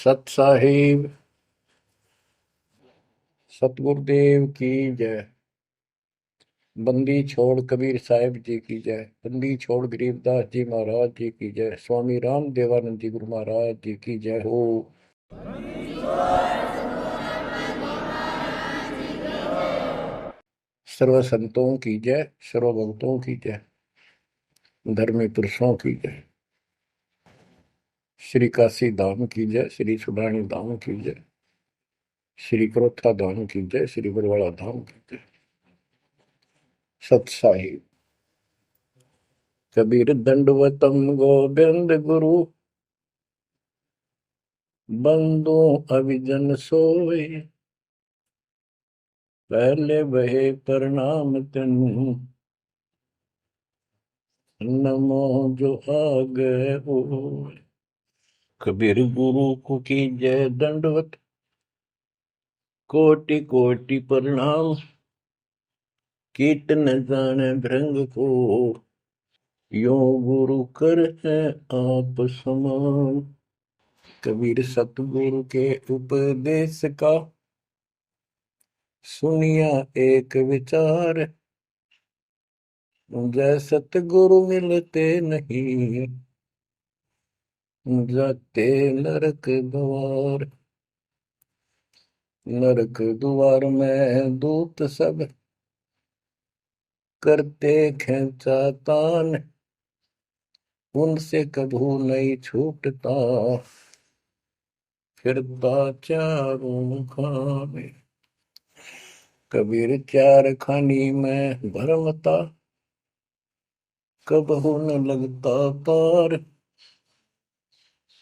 सत साहिब सतगुरुदेव की जय। बंदी छोड़ कबीर साहिब जी की जय। बंदी छोड़ गरीबदास जी महाराज जी की जय। स्वामी राम देवानंद जी गुरु महाराज जी की जय हो। सर्व संतों की जय, सर्व भक्तों की जय, धर्मी पुरुषों की जय। श्री काशी धाम की जय, श्री सुडानी धाम की जय, श्री क्रोथा धाम की जय, श्री बरवाड़ा धाम की जय। सत साहिब कबीर दंडवतम गोविंद गुरु, बंदो अभिजन सोए, पहले बहे प्रणाम तिन, नमो जो आगे होए। कबीर गुरु को की जय दंडवत, कोटि कोटि प्रणाम, कीट न जाने भृंग को, यो गुरु कर है आप समान। कबीर सतगुरु के उपदेश का, सुनिया एक विचार, जय सतगुरु मिलते नहीं, जाते नरक द्वार। नरक द्वार में दूत सब, करते खेचा तान, उनसे कभू नहीं छूटता, फिरता चारों खाने। कबीर चार खानी में भरमता, कबहू न लगता पार,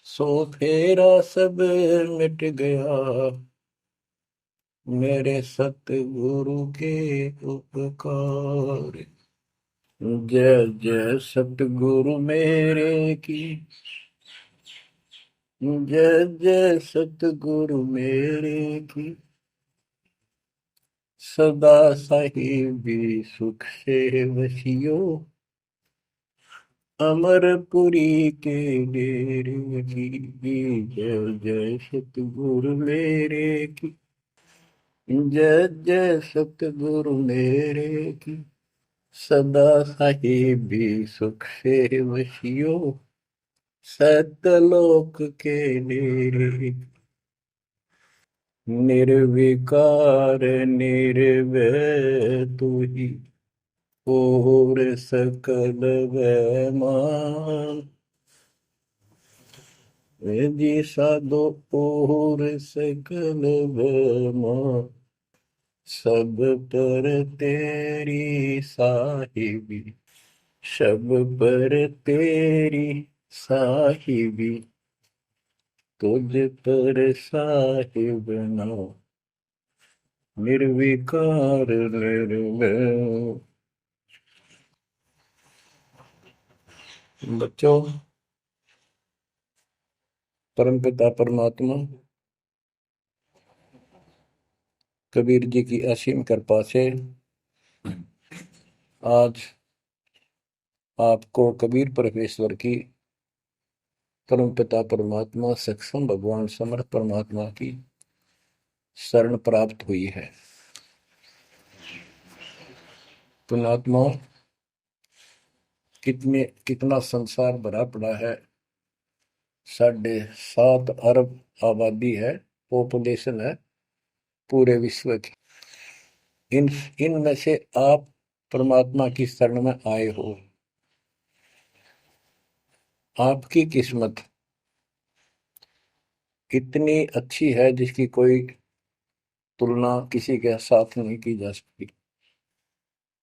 सो फेरा सब मिट गया, मेरे सतगुरु के उपकार। जय जय सतगुरु मेरे की, जय जय सतगुरु मेरे की, सदा साहिबी सुख से वसियो, अमरपुरी के डेरे की। जय जय सतगुरु मेरे की, जय जय सतगुरु मेरे की, सदा साहिबी सुख से वसियो, सतलोक के डेरे। निर्विकार निर्भय तू ही, और सकल वैमान, वेदी साधो और सकल वैमान, सब पर तेरी साहिबी, सब पर तेरी साहिबी, तुझ पर साहिब नाम, निर्विकार निर्भय। बच्चों, परमपिता परमात्मा कबीर जी की असीम कृपा से आज आपको कबीर परमेश्वर की, परमपिता परमात्मा सक्षम भगवान समर्थ परमात्मा की शरण प्राप्त हुई है। पुण्यात्मा, कितना संसार भरा पड़ा है। 7.5 अरब आबादी है, पॉपुलेशन है पूरे विश्व की। इनमें से आप परमात्मा की शरण में आए हो। आपकी किस्मत इतनी अच्छी है जिसकी कोई तुलना किसी के साथ नहीं की जा सकती।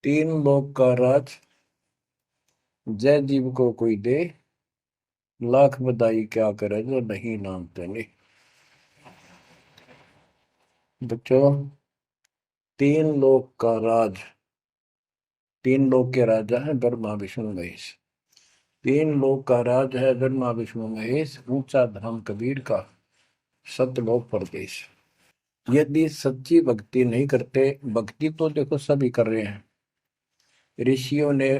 3 लोक का राज जय जीव को कोई दे, लाख बधाई क्या करे जो नहीं नामते ने। बच्चों, 3 लोक का राज, 3 लोक के राजा है ब्रह्मा विष्णु महेश। 3 लोक का राज है ब्रह्मा विष्णु महेश, ऊंचा धाम कबीर का, सतलोक परदेश। यदि सच्ची भक्ति नहीं करते, भक्ति तो देखो सभी कर रहे हैं, ऋषियों ने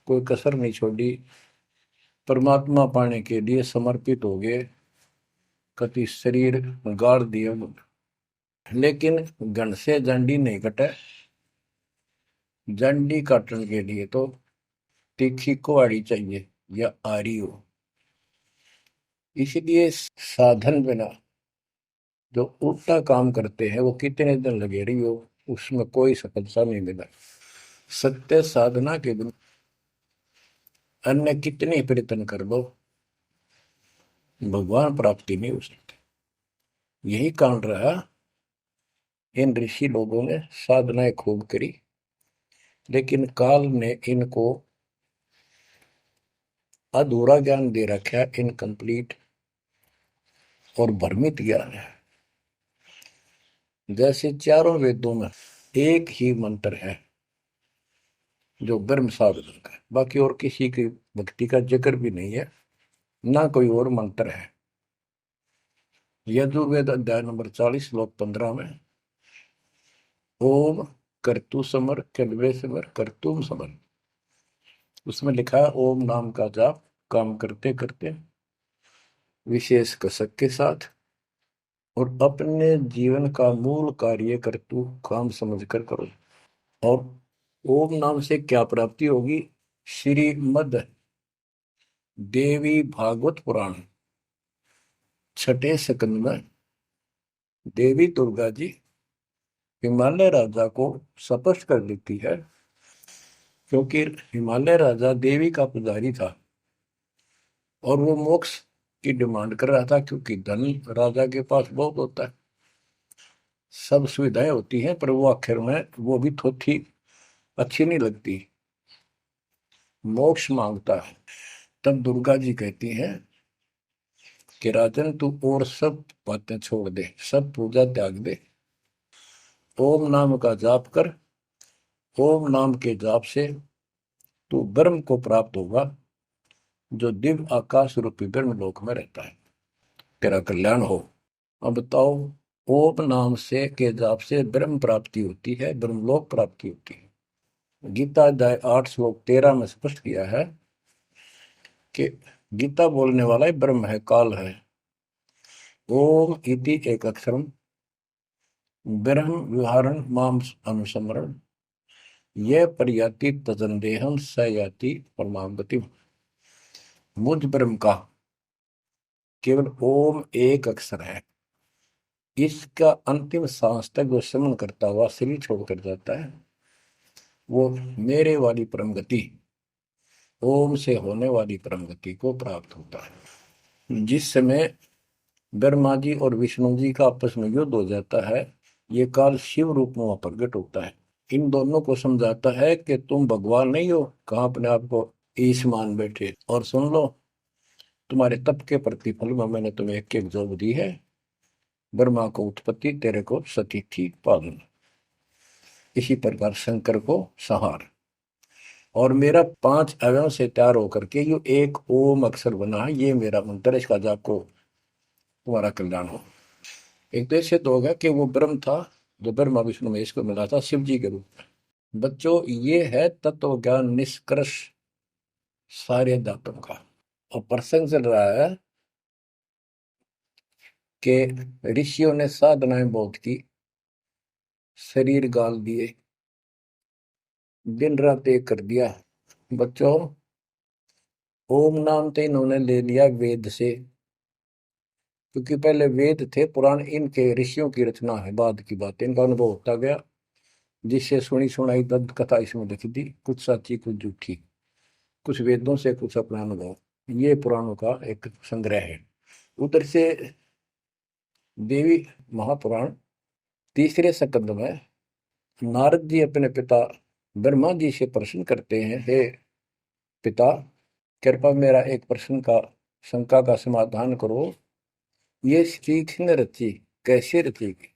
कोई कसर नहीं छोड़ी, परमात्मा पाने के लिए समर्पित हो गए। कति शरीर गाड़ दिए, लेकिन घन से जंडी नहीं कटे। जंडी काटने के लिए तो तीखी कुहाड़ी चाहिए या आरी हो। इसलिए साधन बिना जो उल्टा काम करते हैं वो कितने दिन लगे रही हो, उसमें कोई सफलता नहीं मिला। सत्य साधना के बिना अन्य कितने प्रयत्न कर लो, भगवान प्राप्ति नहीं हो सकती। यही कारण रहा इन ऋषि लोगों ने साधनाएं खूब करी, लेकिन काल ने इनको अधूरा ज्ञान दे रखा, इनकम्प्लीट और भ्रमित ज्ञान है। जैसे चारों वेदों में एक ही मंत्र है जो ब्रह्म साधन का है, बाकी और किसी की भक्ति का जिक्र भी नहीं है, ना कोई और मंत्र है। यजुर्वेद अध्याय नंबर 40 श्लोक 15 में ओम कर्तु समर कल्वे समर कर्तुम समर, उसमें लिखा है ओम नाम का जाप काम करते करते विशेष कसक के साथ और अपने जीवन का मूल कार्य कर्तु काम समझकर करो। और ओम नाम से क्या प्राप्ति होगी? श्रीमद देवी भागवत पुराण छठे स्कंद में देवी दुर्गा जी हिमालय राजा को स्पष्ट कर देती है, क्योंकि हिमालय राजा देवी का पुजारी था और वो मोक्ष की डिमांड कर रहा था, क्योंकि धन राजा के पास बहुत होता है, सब सुविधाएं होती हैं, पर वो आखिर में वो भी थोड़ी अच्छी नहीं लगती, मोक्ष मांगता है। तब दुर्गा जी कहती हैं कि राजन तू और सब बातें छोड़ दे, सब पूजा त्याग दे, ओम नाम का जाप कर। ओम नाम के जाप से तू ब्रह्म को प्राप्त होगा, जो दिव्य आकाश रूपी ब्रह्म लोक में रहता है, तेरा कल्याण हो। अब बताओ, ओम नाम से के जाप से ब्रह्म प्राप्ति होती है, ब्रह्मलोक प्राप्ति होती है। गीता अध्याय 8 श्लोक 13 में स्पष्ट किया है कि गीता बोलने वाला ही ब्रह्म है, काल है। ओम इति एक अक्षरम ब्रह्म विहारण माम अनुसमरण यह प्रयाति तजंदेहम स याति परमाम गति। मुझ ब्रह्म का केवल ओम एक अक्षर है, इसका अंतिम सांस तक जो समन करता हुआ शरीर छोड़कर जाता है, वो मेरे वाली परम गति, ओम से होने वाली परम गति को प्राप्त होता है। जिस समय ब्रह्मा जी और विष्णु जी का आपस में युद्ध हो जाता है, ये काल शिव रूप में प्रकट होता है, इन दोनों को समझाता है कि तुम भगवान नहीं हो, कहाँ अपने आप को ईश मान बैठे, और सुन लो तुम्हारे तप के प्रतिफल में मैंने तुम्हें एक एक जोग दी है, ब्रह्मा को उत्पत्ति, तेरे को सती थी पालन, इसी प्रकार शंकर को संहार, और मेरा 5 अवयव से तैयार होकर के ये एक ओम अक्षर बना है, ये मेरा मंत्र, इसका जाप को तुम्हारा कल्याण हो। एक तो ऐसे तो होगा कि वो ब्रह्म था जो ब्रह्मा विष्णु महेश को मिला था शिव जी के रूप में। बच्चों, ये है तत्व ज्ञान निष्कर्ष सारे दातों का। और प्रसंग चल रहा है कि ऋषियों ने साधनाएं बहुत की, शरीर गाल दिए, दिन रात एक कर दिया। बच्चों, ओम नाम तो इन्होंने ले लिया वेद से, क्योंकि पहले वेद थे पुराण, इनके ऋषियों की रचना है, बाद की बात, इनका अनुभव होता गया, जिससे सुनी सुनाई दंत कथा इसमें लिखी थी, कुछ सच्ची कुछ झूठी, कुछ वेदों से कुछ अपना अनुभव, ये पुराणों का एक संग्रह है। उधर से देवी महापुराण तीसरे स्कंद में नारद जी अपने पिता ब्रह्मा जी से प्रश्न करते हैं, हे पिता, कृपा मेरा एक प्रश्न का शंका का समाधान करो, ये स्त्री किसने रची, कैसे रचेगी?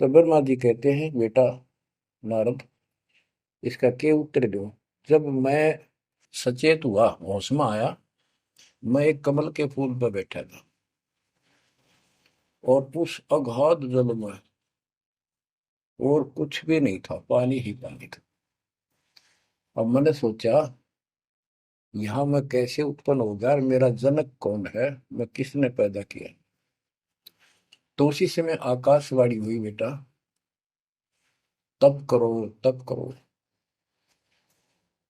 तो ब्रह्मा जी कहते हैं, बेटा नारद, इसका क्या उत्तर दो? जब मैं सचेत हुआ, होश में आया, मैं एक कमल के फूल पर बैठा था और उस अगाध जल में और कुछ भी नहीं था, पानी ही पानी था। अब मैंने सोचा, यहाँ मैं कैसे उत्पन्न हो गया, मेरा जनक कौन है, मैं किसने पैदा किया? तो उसी समय आकाशवाणी हुई, बेटा तप करो, तप करो।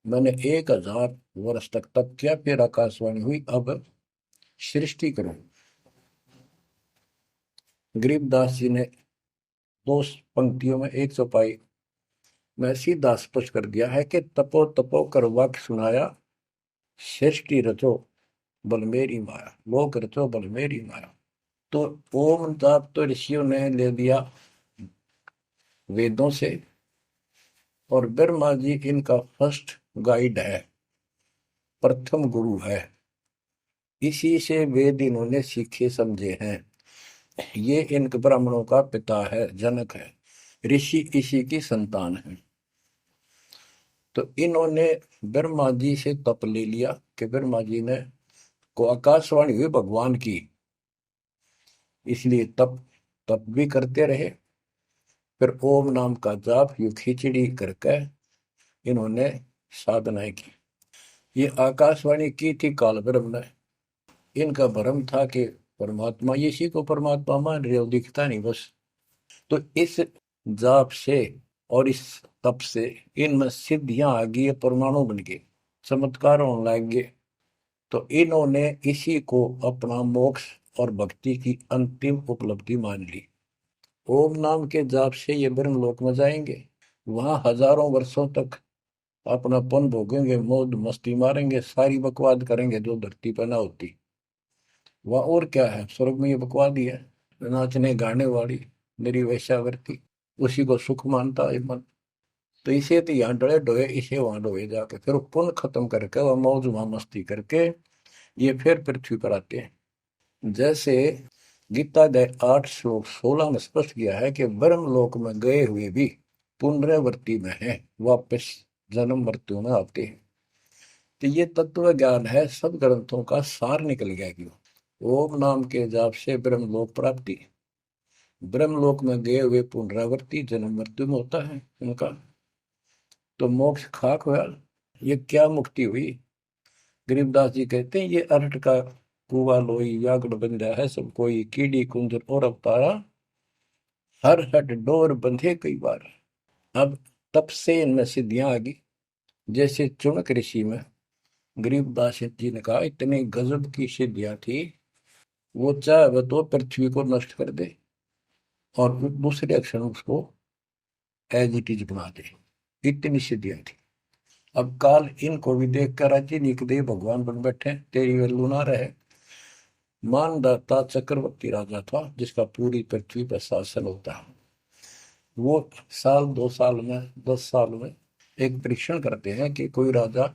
मैंने 1000 वर्ष तक तप किया, फिर आकाशवाणी हुई, अब सृष्टि करो। गरीबदास जी ने 2 पंक्तियों में एक चौपाई में सीधा स्पष्ट कर दिया है कि तपो तपो कर वाक्य सुनाया, सृष्टि रचो बल मेरी माया, लोक रचो बल मेरी माया। तो ओम जाप तो ऋषियों ने ले लिया वेदों से, और ब्रह्मा जी इनका फर्स्ट गाइड है, प्रथम गुरु है। इसी से वेद इन्होंने सीखे समझे हैं। ये इन ब्राह्मणों का पिता है, जनक है, ऋषि इसी की संतान है। तो इन्होंने ब्रह्मा जी से तप ले लिया कि ब्रह्मा जी ने को आकाशवाणी हुई भगवान की, इसलिए तप तप भी करते रहे। फिर ओम नाम का जाप यू खिचड़ी करके इन्होंने साधनाएं की। ये आकाशवाणी की थी काल ब्रह्म ने। इनका भ्रम था कि परमात्मा, इसी को परमात्मा मान रहे हो, दिखता नहीं बस। तो इस जाप से और इस तप से इनमें सिद्धियां आ गई, परमाणु बन गए, चमत्कार होने लग गए। तो इन्होंने इसी को अपना मोक्ष और भक्ति की अंतिम उपलब्धि मान ली। ओम नाम के जाप से ये ब्रह्मलोक में जाएंगे, वहां हजारों वर्षों तक अपना पन भोगेंगे, मौज मस्ती मारेंगे, सारी बकवाद करेंगे जो धरती पर ना होती। वह और क्या है, स्वर्ग में ये बकवाद ही है, नाचने गाने वाली मेरी वैश्यावृत्ति, उसी को सुख मानता है मन। तो इसे तो यहाँ डरे डोए, इसे वहां डोए जाके, फिर पुण्य खत्म करके वह मौज वहां मस्ती करके ये फिर पृथ्वी पर आते हैं। जैसे गीता अध्याय 8 श्लोक 16 में स्पष्ट किया है कि ब्रह्म लोक में गए हुए भी पुनरावृत्ति में है, वापस जन्म मृत्यु में आते हैं। तो ये तत्व ज्ञान है, सब ग्रंथों का सार निकल गया क्यों। ओम नाम के जाप से ब्रह्मलोक प्राप्ति, ब्रह्मलोक में गए हुए पुनरावृत्ति जन्म मृत्यु में होता है उनका। तो मोक्ष खाक हुआ, ये क्या मुक्ति हुई। गरीबदास जी कहते हैं ये अरट का कुआ लोई यागड़ बंधा है सब कोई, कीड़ी कुंजर और अवतारा, हर हट डोर बंधे कई बार। अब तब से इनमें सिद्धियां आ गई। जैसे चुनक ऋषि में गरीबदास जी ने कहा इतनी गजब की सिद्धियां थी, वो चाहे वह तो पृथ्वी को नष्ट कर दे और दूसरे क्षण उसको एज इट इज बना दे, इतनी सिद्धियां थी। अब काल इनको भी देख कर राजी निकदे भगवान बन बैठे, तेरी वैल्यू ना रहे। मानदाता चक्रवर्ती राजा था जिसका पूरी पृथ्वी पर शासन होता है। वो साल 2 साल में 10 साल में एक परीक्षण करते हैं कि कोई राजा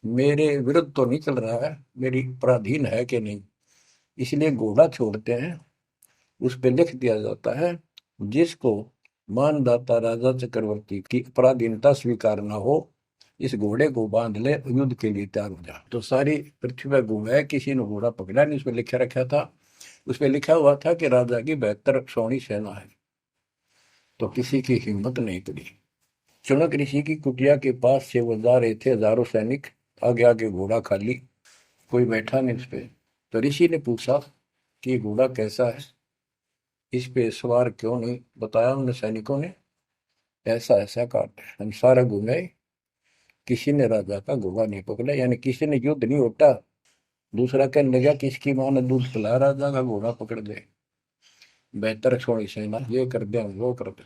मेरे विरुद्ध तो नहीं चल रहा है, मेरी पराधीन है कि नहीं। इसलिए घोड़ा छोड़ते हैं, उस पर लिख दिया जाता है जिसको मानदाता राजा चक्रवर्ती की पराधीनता स्वीकार न हो, इस घोड़े को बांध ले, युद्ध के लिए तैयार हो जा। तो सारी पृथ्वी पर घूमा है, किसी ने घोड़ा पकड़ा नहीं। उस पर लिखा रखा था, उस पर लिखा हुआ था कि राजा की 72 सौणी सेना है। तो किसी की हिम्मत नहीं पड़ी। चुनक ऋषि की कुटिया के पास से वो जा रहे थे, हजारों सैनिक, आगे आगे घोड़ा खाली, कोई बैठा नहीं उस पे। तो ऋषि ने पूछा कि घोड़ा कैसा है, इस पे सवार क्यों नहीं। बताया उन सैनिकों ने, ऐसा ऐसा काट हम सारा घूमे, किसी ने राजा का घोड़ा नहीं पकड़ा, यानी किसी ने युद्ध नहीं उठा। दूसरा कहने लगा किसकी माँ ने दूध पिलाया, राजा का घोड़ा पकड़ दे, बेहतर छोड़ी सेना, ये कर दे वो कर दे।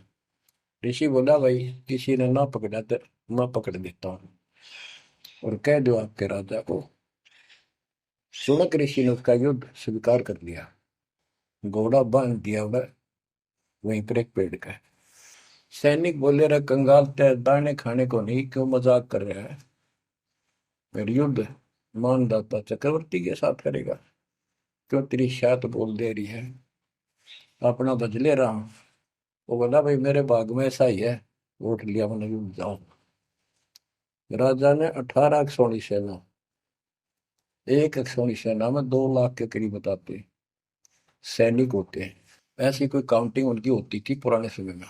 ऋषि बोला भाई किसी ने ना पकड़ा तो मैं पकड़ देता हूँ और कह दो आपके राजा को। सुनक ऋषि ने उसका युद्ध स्वीकार कर लिया, घोड़ा बांध दिया वह वहीं पर एक पेड़ का। सैनिक बोले रहे कंगाल तय दाने खाने को नहीं, क्यों मजाक कर रहा है, फिर युद्ध मानदाता चक्रवर्ती के साथ करेगा, क्यों तेरी शायद बोल दे रही है, अपना बदले रहा हूं। वो बोला भाई मेरे भाग में ऐसा ही है, वोट लिया मैंने युद्ध जाऊं। राजा ने 18 सोनी सेना, एक सोनी सेना में 2 लाख के करीब बताते सैनिक होते हैं, ऐसी कोई काउंटिंग उनकी होती थी पुराने समय में।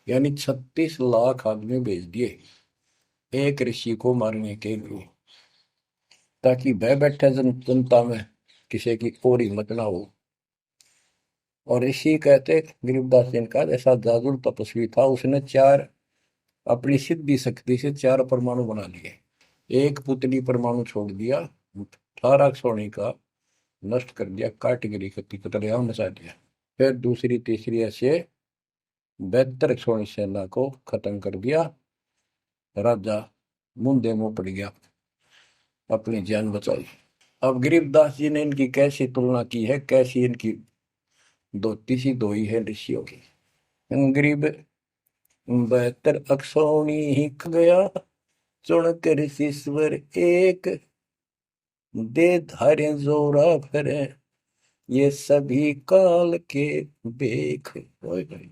यानी 36 लाख आदमी भेज दिए एक ऋषि को मारने के लिए, ताकि भय बैठे जनता में किसी की और हिम्मत ना हो। और ऋषि कहते गरीबदास जी ने कहा ऐसा जादू तपस्वी था, उसने चार अपनी सिद्धि शक्ति से चार परमाणु बना लिए। एक पुतली परमाणु छोड़ दिया, 18 सोने का नष्ट कर दिया, कैटेगरी का कतलेआम मचा दिया। फिर दूसरी तीसरी ऐसे 72 सोनी सेना को खत्म कर दिया। राजा मुंदे मुंह पड़ गया, अपनी जान बचाई। अब गरीबदास जी ने इनकी कैसी तुलना की है, कैसी इनकी दोती सी दोई है ऋषियों की। गरीब 72 अक्षौणी ही गया, चुनकर ऋषिश्वर एक, दे धारे जोरा फिरे, ये सभी काल के बेख। ओए होए।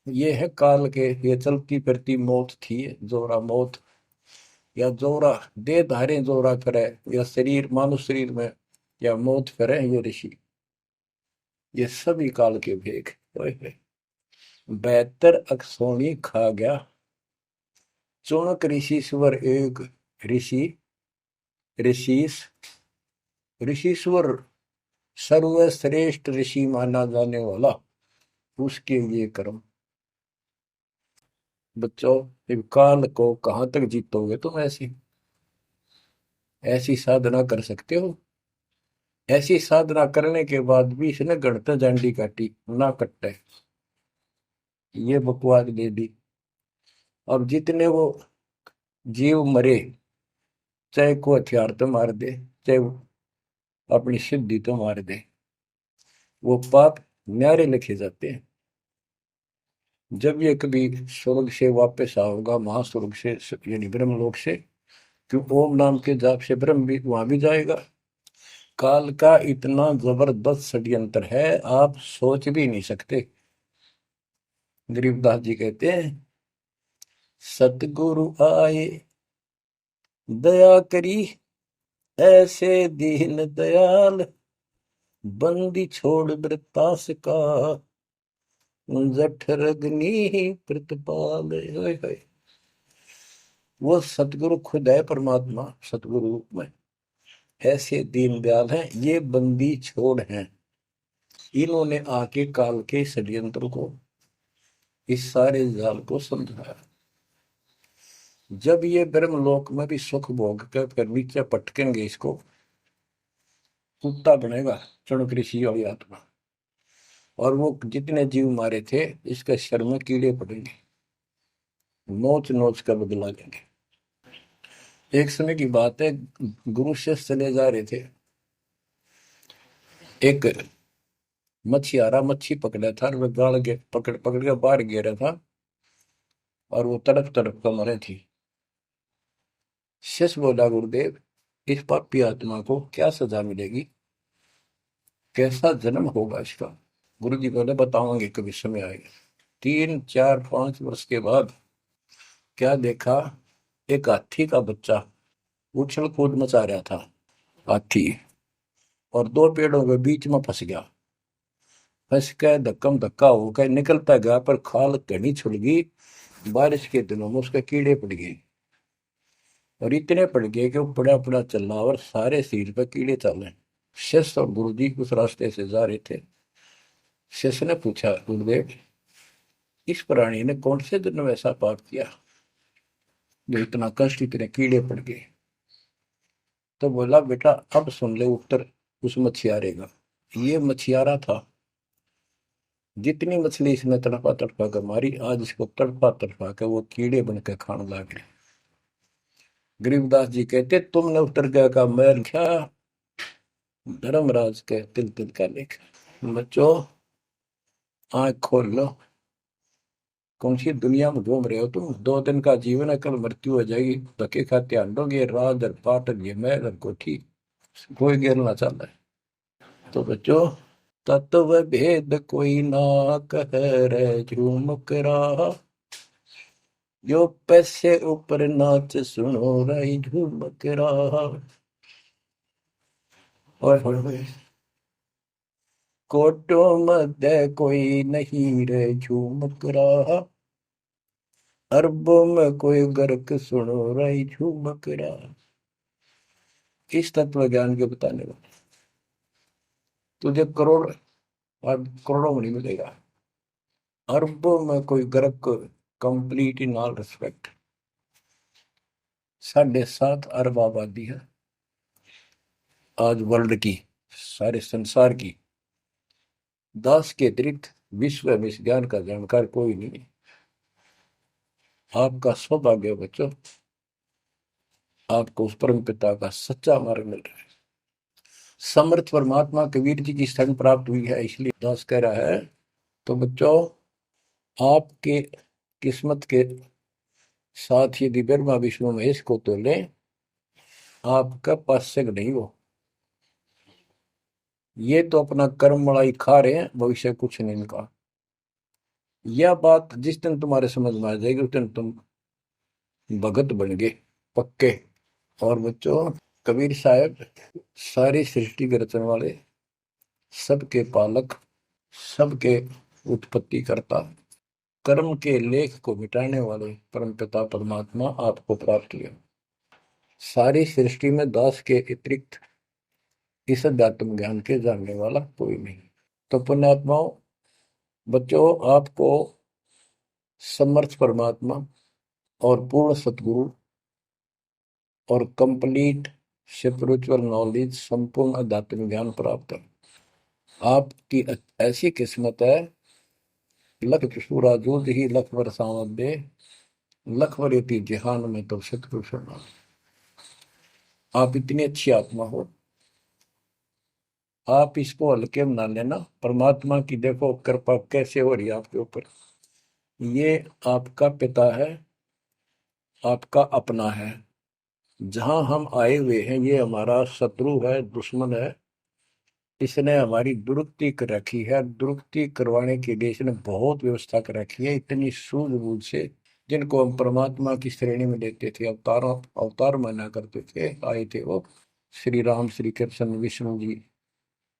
ये है काल के, ये चलती फिरती मौत थी, जोरा मौत, या जोरा दे धारे जोरा करे, या शरीर मानुष शरीर में या मौत करे, ये ऋषि, ये सभी काल के भेख। ओए होए। 72 अक्षौणी खा गया, चुनक ऋषिश्वर एक। ऋषि, ऋषिस, ऋषिश्वर, सर्वश्रेष्ठ ऋषि माना जाने वाला, उसके ये कर्म। बच्चों, इस काल को कहां तक जीतोगे तुम? ऐसी ऐसी साधना कर सकते हो? ऐसी साधना करने के बाद भी इसने गणत झंडी काटी ना कट्टे, ये बकवास दे दी। अब जितने वो जीव मरे, चाहे को हथियार तो मार दे, चाहे वो अपनी सिद्धि तो मार दे, वो पाप न्यारे लिखे जाते हैं। जब ये कभी स्वर्ग से वापस आओगा, महास्वर्ग से यानी ब्रह्मलोक से, क्यों ओम नाम के जाप से ब्रह्म भी वहां भी जाएगा। काल का इतना जबरदस्त षड्यंत्र है, आप सोच भी नहीं सकते। गरीबदास जी कहते हैं, सतगुरु आए दया करी, ऐसे दीन दयाल, बंदी छोड़ वृतास का, जठर अग्नि प्रतिपाल। होय होय। वो सतगुरु खुद है, परमात्मा सतगुरु रूप में, ऐसे दीन दयाल हैं, ये बंदी छोड़ हैं। इन्होंने आके काल के षड्यंत्र को, इस सारे जाल को समझाया। जब ये ब्रह्मलोक में भी सुख भोग कर फिर नीचे पटकेंगे, इसको कुत्ता बनेगा, चणक ऋषि वाली आत्मा। और वो जितने जीव मारे थे, इसके शर में कीड़े पड़ेंगे, नोच नोच कर बदला लेंगे। एक समय की बात है, गुरु शिष्य चले जा रहे थे, एक मछियारा मच्छी पकड़ा था, और वह गाड़ के पकड़ पकड़ के बाहर गिरा था, और वो तड़प तड़प कर मरे थी। शिष्य बोला, गुरुदेव, इस पापी आत्मा को क्या सजा मिलेगी, कैसा जन्म होगा इसका? गुरु जी बोले, बताओगे कभी समय आएगा। 3 4 5 वर्ष के बाद क्या देखा, एक हाथी का बच्चा उछल कूद मचा रहा था, हाथी, और दो पेड़ों के बीच में फंस गया। फंस के धक्कम धक्का होकर निकलता गया, पर खाल घनी छुल गई। बारिश के दिनों में उसके कीड़े पड़ गए, और इतने पड़ गए कि वो पड़ा पड़ा चल रहा, और सारे शरीर पर कीड़े चल। शिष्य और गुरु जी उस रास्ते से जा रहे थे। शिष्य ने पूछा, गुरुदेव, इस प्राणी ने कौन से दिन में ऐसा पाप किया जो इतना कष्ट, इतने कीड़े पड़ गए? तो बोला, बेटा अब सुन ले उत्तर उस मछियारे का। ये मछियारा था, जितनी मछली इसने तड़पा तड़पा कर मारी, आज इसको तड़पा तड़पा कर वो कीड़े बनकर खाने लगे। गरीबदास जी कहते, तुमने उत्तर का मैल क्या, धर्मराज के तिल तिल का लेख। बच्चों, आंख खोल लो, कौन सी दुनिया में घूम रहे हो तुम? 2 दिन का जीवन है, कल मृत्यु हो जाएगी। धक्के खाते आंडोगे, राज और पाट और ये महल और कोठी, कोई गिरना चाहता है। तो बच्चों, तत्व भेद कोई ना कह रहे झूमक रहा, जो पैसे ऊपर नाच सुनो रही झूमक रहा। और कोटो मध्य कोई नहीं रे झूमक रहा, अरबों में कोई गर्क सुनो रही झूमक रहा। इस तत्व ज्ञान के बताने वाले, तुझे करोड़ और करोड़ों में नहीं मिलेगा, अरबों में कोई ग्रह को, कंप्लीट इन ऑल रिस्पेक्ट। 7.5 अरब आबादी है आज वर्ल्ड की, सारे संसार की। 10 के अतिरिक्त विश्व में इस ज्ञान का जानकार कोई नहीं है। आपका सौभाग्य बच्चों, आपको उस परम पिता का सच्चा मार्ग मिल रहा है। समर्थ परमात्मा कबीर जी की शरण प्राप्त हुई है, इसलिए दास कह रहा है। तो बच्चों, आपके किस्मत के साथ यदि ब्रह्मा विष्णु महेश को तो ले, आपका पास्यक नहीं हो। ये तो अपना कर्म मलाई खा रहे हैं, भविष्य कुछ नहीं इनका। यह बात जिस दिन तुम्हारे समझ में आ जाएगी, उस दिन तुम भगत बन गए पक्के। और बच्चों, कबीर साहब सारी सृष्टि के रचने वाले, सबके पालक, सबके उत्पत्ति करता, कर्म के लेख को मिटाने वाले परमपिता परमात्मा आपको प्राप्त हुए। सारी सृष्टि में दास के अतिरिक्त इस अध्यात्म ज्ञान के जानने वाला कोई नहीं। तो पुण्यात्माओं, बच्चों, आपको समर्थ परमात्मा और पूर्ण सतगुरु और कंप्लीट स्पिरिचुअल नॉलेज, संपूर्ण अध्यात्म ज्ञान प्राप्त है। आपकी ऐसी किस्मत है, लख चुसूरा जूझ ही लख बरसावत दे, लख वरेती जिहान में तो सतगुरु शरणा। आप इतनी अच्छी आत्मा हो, आप इसको हल्के में ना लेना। परमात्मा की देखो कृपा कैसे हो रही है आपके ऊपर। ये आपका पिता है, आपका अपना है। जहां हम आए हुए हैं, ये हमारा शत्रु है, दुश्मन है। इसने हमारी दुरुक्ति कर रखी है। दुरुक्ति करवाने के लिए इसने बहुत व्यवस्था कर रखी है, इतनी सूझबूझ से। जिनको हम परमात्मा की श्रेणी में लेते थे, अवतारों अवतार माना करते थे, आए थे वो श्री राम, श्री कृष्ण, विष्णु जी,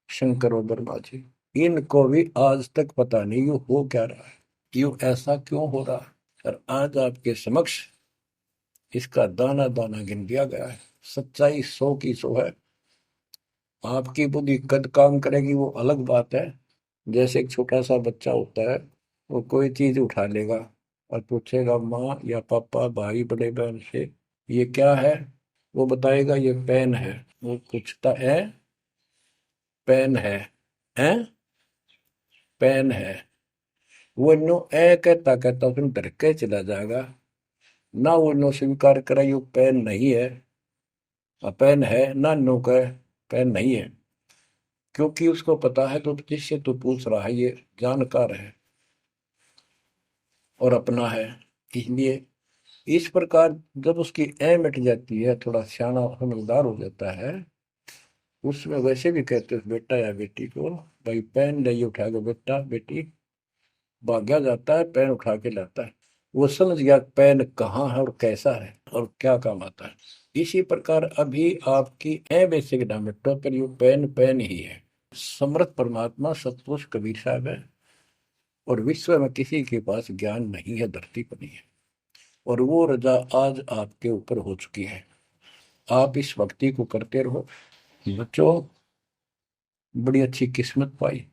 शंकर और ब्रह्मा जी। इनको भी आज तक पता नहीं ये हो क्या रहा है, क्यों ऐसा क्यों हो रहा है। और आज आपके समक्ष इसका दाना दाना गिन दिया गया है। सच्चाई 100 की 100 है। आपकी बुद्धि कद काम करेगी वो अलग बात है। जैसे एक छोटा सा बच्चा होता है, वो कोई चीज उठा लेगा और पूछेगा माँ या पापा, भाई, बड़े बहन से, ये क्या है। वो बताएगा ये पेन है। वो पूछता है, पेन है पेन है। वो नो ए कहता कहता उसमें डर के चला जाएगा। ना वो नो स्वीकार करे ये पेन नहीं है, पेन है, ना नो कहे पेन नहीं है। क्योंकि उसको पता है तो जिससे तू पूछ रहा है ये जानकार है और अपना है। इसलिए इस प्रकार जब उसकी ए मिट जाती है, थोड़ा सियाना समझदार हो जाता है, उसमें वैसे भी कहते हैं बेटा या बेटी को, भाई पेन नहीं उठा के बेटा बेटी, भाग्या जाता है पेन उठा के लाता है। वो समझ गया पेन कहाँ है और कैसा है और क्या काम आता है। इसी प्रकार अभी आपकी ए बेसिक डायमेट्रो पर ये पेन पेन ही है। समर्थ परमात्मा सतपुरुष कबीर साहब है, और विश्व में किसी के पास ज्ञान नहीं है, धरती पर नहीं है। और वो रजा आज आपके ऊपर हो चुकी है। आप इस भक्ति को करते रहो बच्चों। बड़ी अच्छी किस्मत पाई।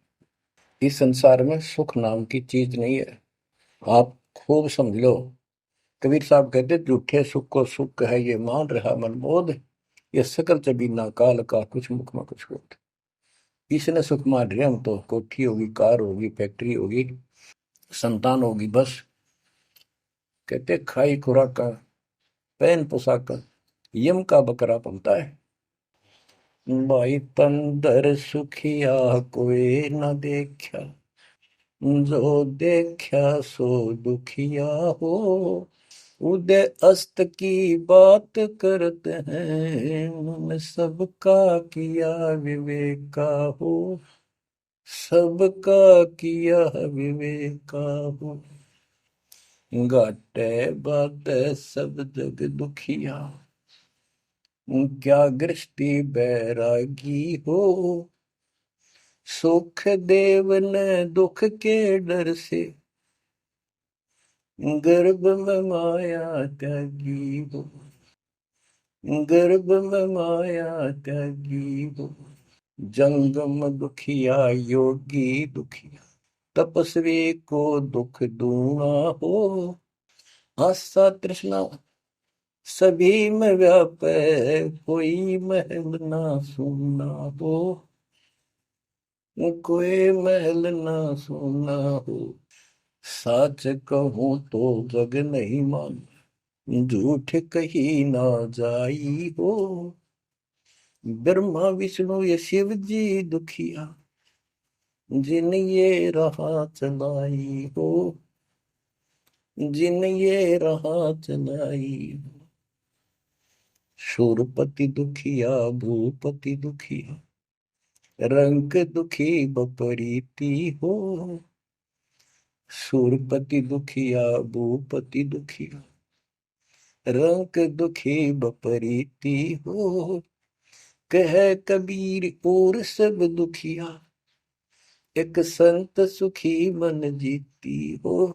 इस संसार में सुख नाम की चीज नहीं है, आप खूब समझ लो। कबीर साहब कहते झूठे सुख को सुख है ये मान रहा मनमोद, ये सकल चबीना काल का कुछ मुख में कुछ होता। इसने सुख मान रहे हम तो, कोठी होगी, कार होगी, फैक्ट्री होगी, संतान होगी, बस। कहते खाई खुराक का, पहन पोशाक का, यम का बकरा पलता है। भाई तंदर सुखिया कोई न देखा, जो देखा सो दुखिया हो। उदय अस्त की बात करते हैं, उन्होंने सबका किया विवेका हो, सबका किया विवेका हो। घाटे बाटे सब जग दुखिया, क्या गृष्टि बैरागी हो। सुख देव ने दुख के डर से, गर्भ में माया त्यागी हो, गर्भ में माया त्यागी हो। जंगम दुखिया योगी दुखिया, तपस्वी को दुख दूना हो। आशा तृष्णा सभी में व्यापे, कोई महल ना सुना हो। कोई महल ना सुना हो। सच कहूं तो जग नहीं मान, झूठ कही ना जाई हो। ब्रह्मा विष्णु ये शिव जी दुखिया, जिन ये राह चलाई हो। जिन ये राह चलाई हो। शूरपति दुखिया भूपति दुखिया, रंग दुखी बपरीती हो। शूरपति दुखिया भूपति दुखिया, रंग दुखी बपरीती हो। कह कबीर और सब दुखिया, एक संत सुखी मन जीती हो।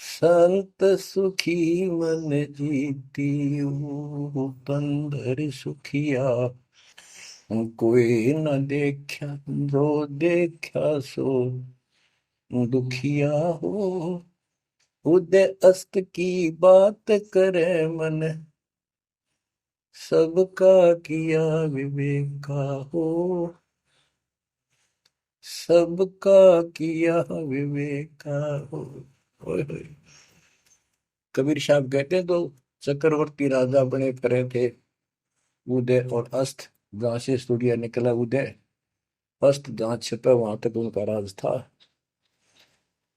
संत सुखी मन जीती हो। तंदर सुखिया कोई न देखा, जो देखा सो दुखिया हो। उदय अस्त की बात करे मन, सबका किया विवेका हो। सबका किया विवेका हो। ओए होए। कबीर साहब कहते हैं तो चक्रवर्ती राजा बने करे थे। उदय और अस्त, जहां से सूर्य निकला उदय, अस्त जहां छिपा वहां तक उनका राज था।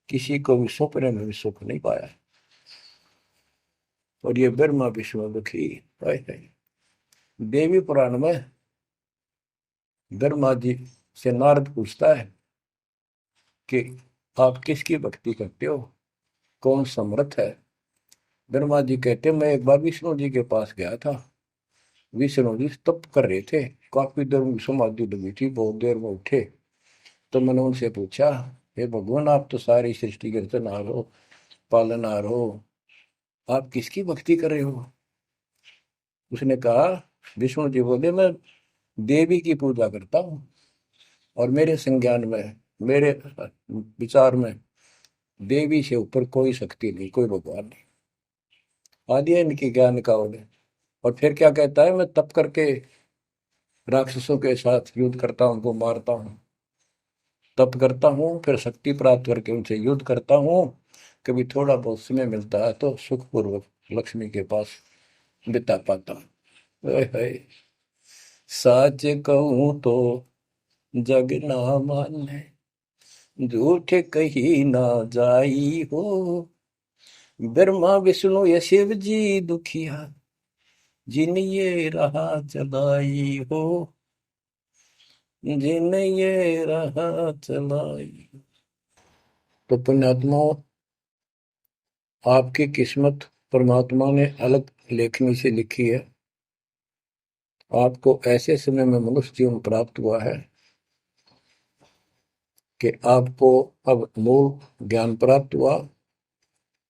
किसी को भी सपने में भी सुख नहीं पाया। और ये ब्रह्मा विष्णु दुखी। देवी पुराण में ब्रह्मा जी से नारद पूछता है कि आप किसकी भक्ति करते हो, कौन समर्थ है। ब्रह्मा जी कहते मैं एक बार विष्णु जी के पास गया था। विष्णु जी तप कर रहे थे, काफी देर उनकी समाधि लगी थी, बहुत देर में उठे। तो मैंने उनसे पूछा, हे भगवान आप तो सारी सृष्टि के रचनहार हो, पालनहार हो, आप किसकी भक्ति कर रहे हो। उसने कहा, विष्णु जी बोले मैं देवी की पूजा करता हूँ, और मेरे संज्ञान में, मेरे विचार में देवी से ऊपर कोई शक्ति नहीं, कोई भगवान नहीं। आदि है इनकी ज्ञान का उदय। और फिर क्या कहता है, मैं तप करके राक्षसों के साथ युद्ध करता हूँ, उनको मारता हूँ, तप करता हूँ, फिर शक्ति प्राप्त करके उनसे युद्ध करता हूँ। कभी थोड़ा बहुत समय मिलता है तो सुखपूर्वक लक्ष्मी के पास बिता पाता हूँ। सच कहूँ तो जग ना माने, झूठ कही ना जाई हो। ब्रह्मा विष्णु ये शिव जी दुखिया, जिन ये राह चलाई हो। जिन ये राह चलाई। तो पुण्यात्माओं, आपकी किस्मत परमात्मा ने अलग लेखनी से लिखी है। आपको ऐसे समय में मनुष्य जीवन प्राप्त हुआ है कि आपको अब मूल ज्ञान प्राप्त हुआ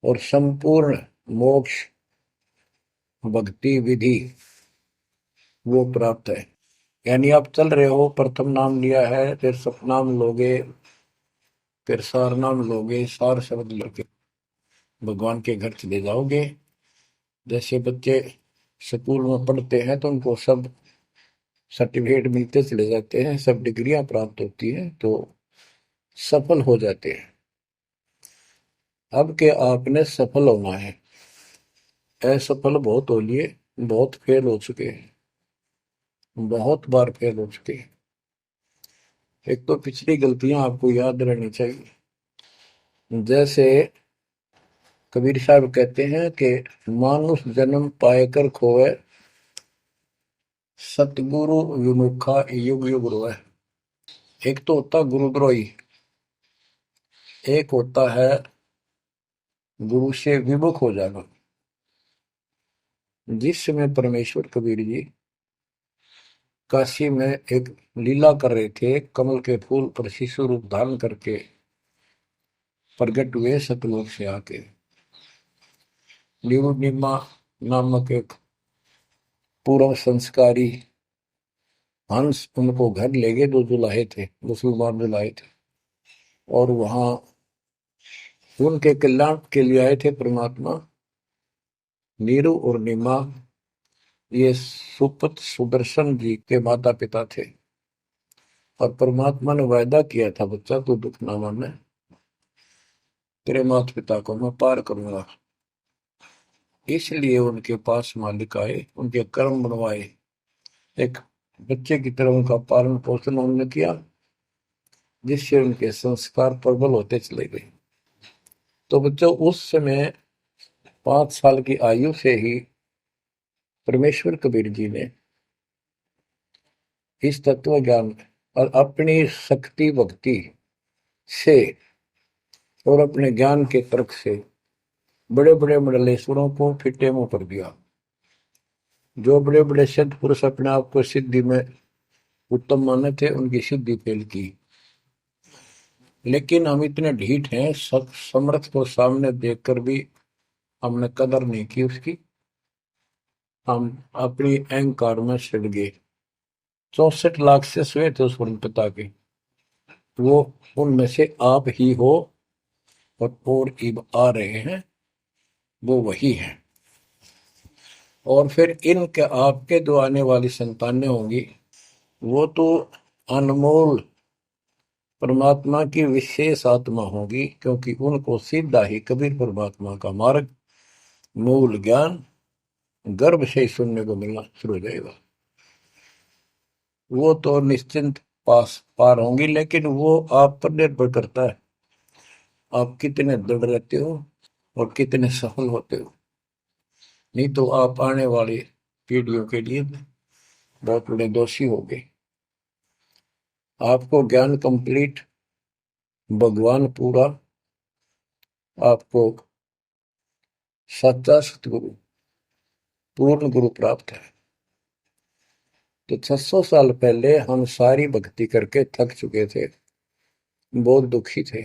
और संपूर्ण मोक्ष भक्ति विधि वो प्राप्त है। यानी आप चल रहे हो, प्रथम नाम लिया है, फिर सतनाम लोगे, फिर सार नाम लोगे, सार शब्द लेके भगवान के घर चले जाओगे। जैसे बच्चे स्कूल में पढ़ते हैं तो उनको सब सर्टिफिकेट मिलते चले जाते हैं, सब डिग्रियां प्राप्त होती हैं, तो सफल हो जाते हैं। अब के आपने सफल होना है। असफल बहुत हो लिए, बहुत फेल हो चुके हैं, बहुत बार फेल हो चुके हैं। एक तो पिछली गलतियां आपको याद रहनी चाहिए। जैसे कबीर साहब कहते हैं कि मानुष जन्म पाएकर खोए, सतगुरु विमुखा युग युग रोए। एक तो होता गुरुद्रोही, एक होता है गुरु से विमुख हो जाना। जिस समय परमेश्वर कबीर जी काशी में एक लीला कर रहे थे, कमल के फूल पर शिशु रूप धारण करके प्रकट हुए सतलोक से आके। निमा नामक एक पूर्व संस्कारी हंस उनको घर ले गए, जो जुलाहे थे, मुसलमान जुलाहे थे, और वहां उनके कल्याण के लिए आए थे परमात्मा। नीरू और नीमा ये सुपत सुदर्शन जी के माता पिता थे, और परमात्मा ने वायदा किया था, बच्चा तू दुख ना माने, तेरे माता पिता को मैं पार करूंगा। इसलिए उनके पास मालिक आए, उनके कर्म बनवाए, एक बच्चे की तरह उनका पालन पोषण उन्होंने किया, जिससे उनके संस्कार प्रबल होते चले गए। तो बच्चों उस समय 5 साल की आयु से ही परमेश्वर कबीर जी ने इस तत्व ज्ञान और अपनी शक्ति भक्ति से और अपने ज्ञान के तर्क से बड़े बड़े मंडलेश्वरों को फिटे मुंह कर दिया। जो बड़े बड़े सिद्ध पुरुष अपने आप को सिद्धि में उत्तम माने थे, उनकी सिद्धि फेल की। लेकिन हम इतने ढीठ हैं, समर्थ को सामने देखकर भी हमने कदर नहीं की उसकी। हम अपनी अहंकार में सड़ गए। 64 लाख से हुए थे उस पिता के, वो उनमें से आप ही हो, और इब आ रहे हैं, वो वही है। और फिर इनके आपके जो आने वाली संतानें होंगी, वो तो अनमोल परमात्मा की विशेष आत्मा होगी, क्योंकि उनको सीधा ही कबीर परमात्मा का मार्ग, मूल ज्ञान गर्भ से ही सुनने को मिलना शुरू हो जाएगा। वो तो निश्चिंत पास पार होंगी, लेकिन वो आप पर निर्भर करता है, आप कितने दृढ़ रहते हो और कितने सफल होते हो। नहीं तो आप आने वाली पीढ़ियों के लिए बहुत बड़े दोषी हो गए। आपको ज्ञान कंप्लीट, भगवान पूरा, आपको सच्चा सतगुरु, पूर्ण गुरु प्राप्त है। तो 600 साल पहले हम सारी भक्ति करके थक चुके थे, बहुत दुखी थे,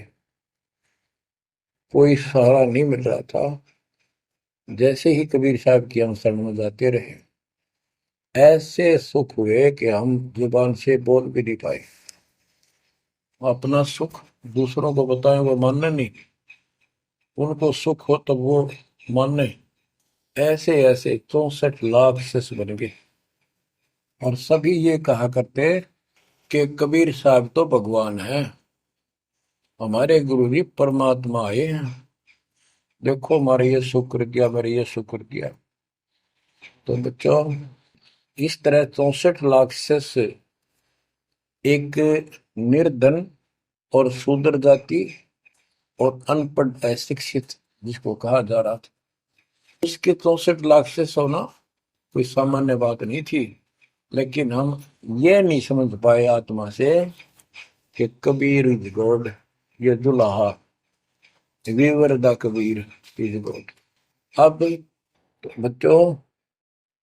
कोई सहारा नहीं मिल रहा था। जैसे ही कबीर साहब की हम शरण में जाते रहे, ऐसे सुख हुए कि हम जुबान से बोल भी नहीं पाए। अपना सुख दूसरों को बताएं, वो मानने नहीं, उनको सुख हो तब वो मानने। ऐसे ऐसे 64 लाख शिष्य बन गए, और सभी ये कहा करते कि कबीर साहब तो भगवान है, हमारे गुरु जी परमात्मा आए हैं, देखो हमारे ये शुक्र किया, मेरे ये शुक्र किया। तो बच्चों इस तरह 64 लाख शिष्य एक निर्धन और शूद्र जाति और अनपढ़ अशिक्षित जिसको कहा जा रहा था, उसके 64 लाख शिष्य होना कोई सामान्य बात नहीं थी। लेकिन हम ये नहीं समझ पाए आत्मा से कि कबीर इज गॉड, ये दुल्हा weaver the Kabir is God. अब तो बच्चों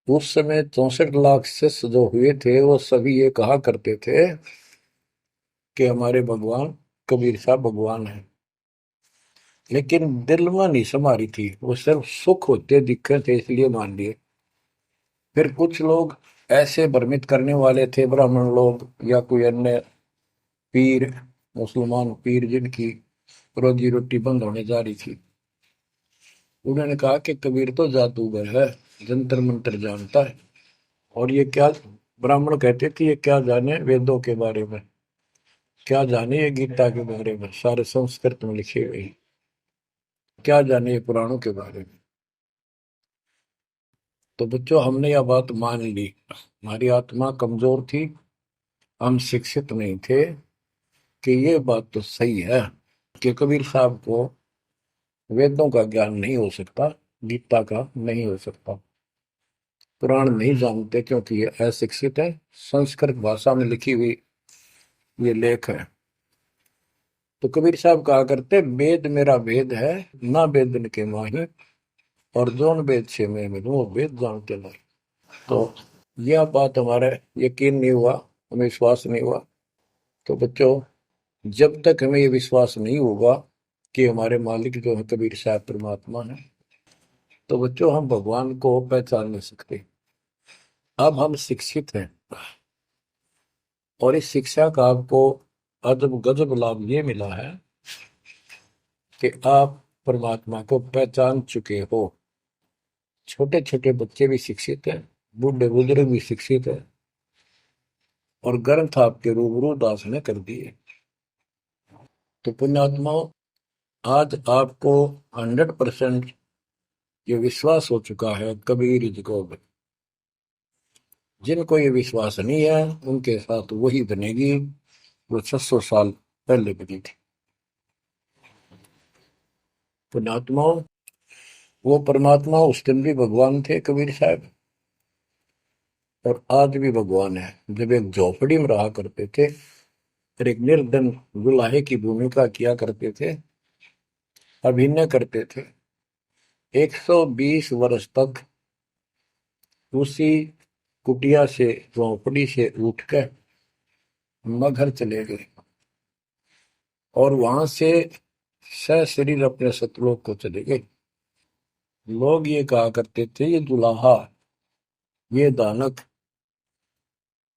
उस समय 64 लाख शिष्य जो हुए थे, वो सभी ये कहा करते थे कि हमारे भगवान कबीर साहब भगवान है। लेकिन दिल में नहीं समारी थी, वो सिर्फ सुख होते दिखे थे इसलिए मान लिए। फिर कुछ लोग ऐसे भ्रमित करने वाले थे, ब्राह्मण लोग या कोई अन्य पीर, मुसलमान पीर जिनकी रोजी रोटी बंद होने जा रही थी, उन्होंने कहा कि कबीर तो जादूगर है, जंतर मंत्र जानता है, और ये क्या, ब्राह्मण कहते थे ये क्या जाने वेदों के बारे में, क्या जाने ये गीता के बारे में, सारे संस्कृत में लिखे हुए, क्या जाने ये पुराणों के बारे में। तो बच्चों हमने यह बात मान ली, हमारी आत्मा कमजोर थी, हम शिक्षित नहीं थे कि ये बात तो सही है कि कबीर साहब को वेदों का ज्ञान नहीं हो सकता, गीता का नहीं हो सकता, पुराण नहीं जानते क्योंकि ये अशिक्षित है, संस्कृत भाषा में लिखी हुई ये लेख है। तो कबीर साहब कहा करते, वेद मेरा वेद है, ना वेदन के माही, और जोन वेद से मैं मिलूं वो वेद जानते नहीं। तो यह बात हमारे यकीन नहीं हुआ, हमें विश्वास नहीं हुआ। तो बच्चों जब तक हमें ये विश्वास नहीं होगा कि हमारे मालिक जो है कबीर साहब परमात्मा है, तो बच्चों हम भगवान को पहचान नहीं सकते। अब हम शिक्षित हैं, और इस शिक्षा का आपको अजब गजब लाभ ये मिला है कि आप परमात्मा को पहचान चुके हो। छोटे छोटे बच्चे भी शिक्षित हैं, बूढ़े बुजुर्ग भी शिक्षित है, और ग्रंथ आपके रूबरू दास ने कर दिए। तो पुण्यात्माओं, आज आपको 100% ये विश्वास हो चुका है कबीर जी को। जिनको ये विश्वास नहीं है उनके साथ वही बनेगी जो 600 साल पहले बनी थी। पुण्यात्माओं, वो परमात्मा उस दिन भी भगवान थे कबीर साहब, और आज भी भगवान है। जब एक झोपड़ी में रहा करते थे और एक निर्धन दुल्हे की भूमिका किया करते थे, अभिनय करते थे, 120 वर्ष तक उसी कुटिया से, झोपड़ी से उठकर मगहर चले गए और वहां से सशरीर अपने सतलोक को चले गए। लोग ये कहा करते थे, ये दुल्हा, ये दानक,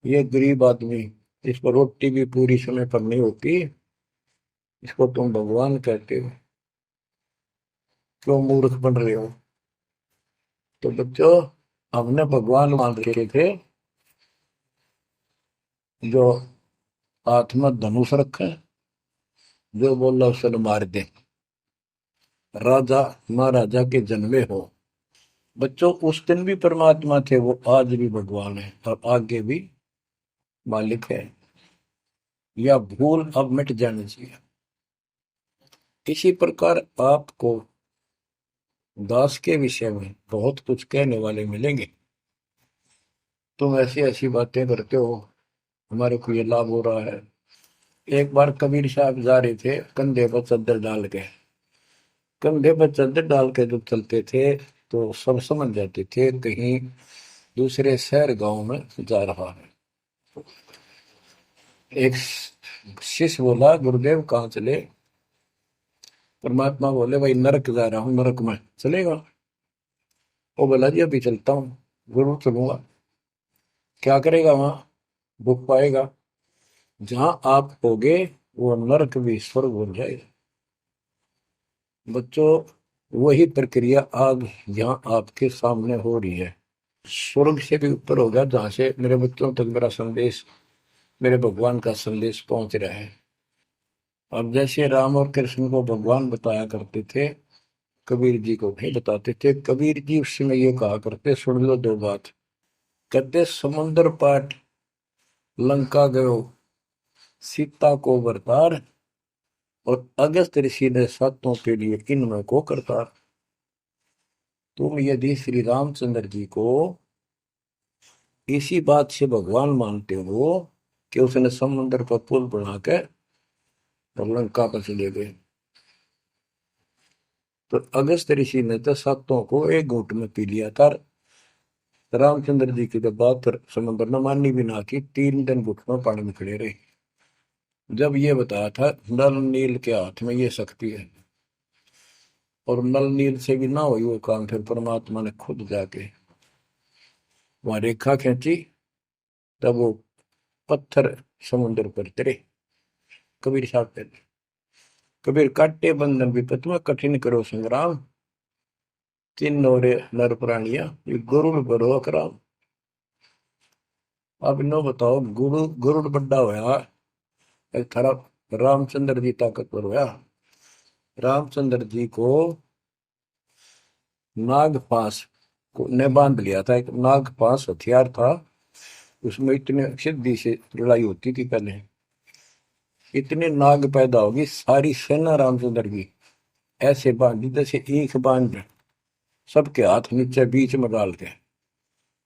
ये गरीब आदमी, इस पर रोटी भी पूरी समय पर नहीं होती, इसको तुम भगवान कहते हो, क्यों मूर्ख बन रहे हो। तो बच्चों, हमने भगवान मान रखे थे जो हाथ में धनुष रखे, जो बोला उसे मार दे, राजा महाराजा के जन्मे हो। बच्चों, उस दिन भी परमात्मा थे, वो आज भी भगवान है और आगे भी मालिक है। या भूल अब मिट जानी चाहिए। इसी प्रकार आपको दास के विषय में बहुत कुछ कहने वाले मिलेंगे। तुम ऐसी ऐसी बातें करते हो, हमारे को ये लाभ हो रहा है। एक बार कबीर साहब जा रहे थे कंधे पर चादर डाल के, कंधे पर चादर डाल के जब चलते थे तो सब समझ जाते थे कहीं दूसरे शहर गांव में जा रहा है। एक शिष्य बोला, गुरुदेव कहाँ चले। परमात्मा बोले, भाई नरक जा रहा हूँ, नरक में चलेगा। वो बोला, जी अभी चलता हूँ, जरूर चलूंगा। क्या करेगा वहां, भूख पाएगा। जहां आप होगे वो नरक भी स्वर्ग बन जाएगा। बच्चों, वही प्रक्रिया आज यहाँ आपके सामने हो रही है। स्वर्ग से भी ऊपर होगा, जहां से मेरे बच्चों तक मेरा संदेश, मेरे भगवान का संदेश पहुंच रहा है। अब जैसे राम और कृष्ण को भगवान बताया करते थे, कबीर जी को नहीं बताते थे। कबीर जी उस समय ये कहा करते, सुन लो दो बात। कहते, समुद्र पाट लंका गयो, सीता को बरतार, और अगस्त ऋषि ने सातों के लिए इनमें को करतार। तुम यदि श्री रामचंद्र जी को इसी बात से भगवान मानते हो कि उसने समुद्र का पुल बना के और लंका पर चले गए, तो अगस्त ऋषि ने तो सातों को एक घूंट में पी लिया था। रामचंद्र जी की तो बात समुद्र ने माननी भी ना की, 3 दिन घुटनों पानी में खड़े रहे। जब ये बताया था नल नील के हाथ में ये शक्ति है, और नल नील से भी ना हुई वो काम, फिर परमात्मा ने खुद जाके वहां रेखा खींची, तब वो पत्थर समुद्र पर तरे। कबीर साहब कहते, कबीर काटे बंधन विपत में कठिन करो संग्राम, तीन नौरे नर प्राणिया ये गरुड़ बरो अकराम। अब नो बताओ, गरुड़ बड्डा होया, एक थारा रामचंद्र जी ताकतवर होया। रामचंद्र जी को नाग पास को ने बांध लिया था। एक नाग पास हथियार था, उसमें इतने सिद्धि से लड़ाई होती थी पहले। इतने नाग पैदा होगी, सारी सेना रामचंद्र की ऐसे बांधी जैसे एक बांध, सबके हाथ नीचे बीच में डाल के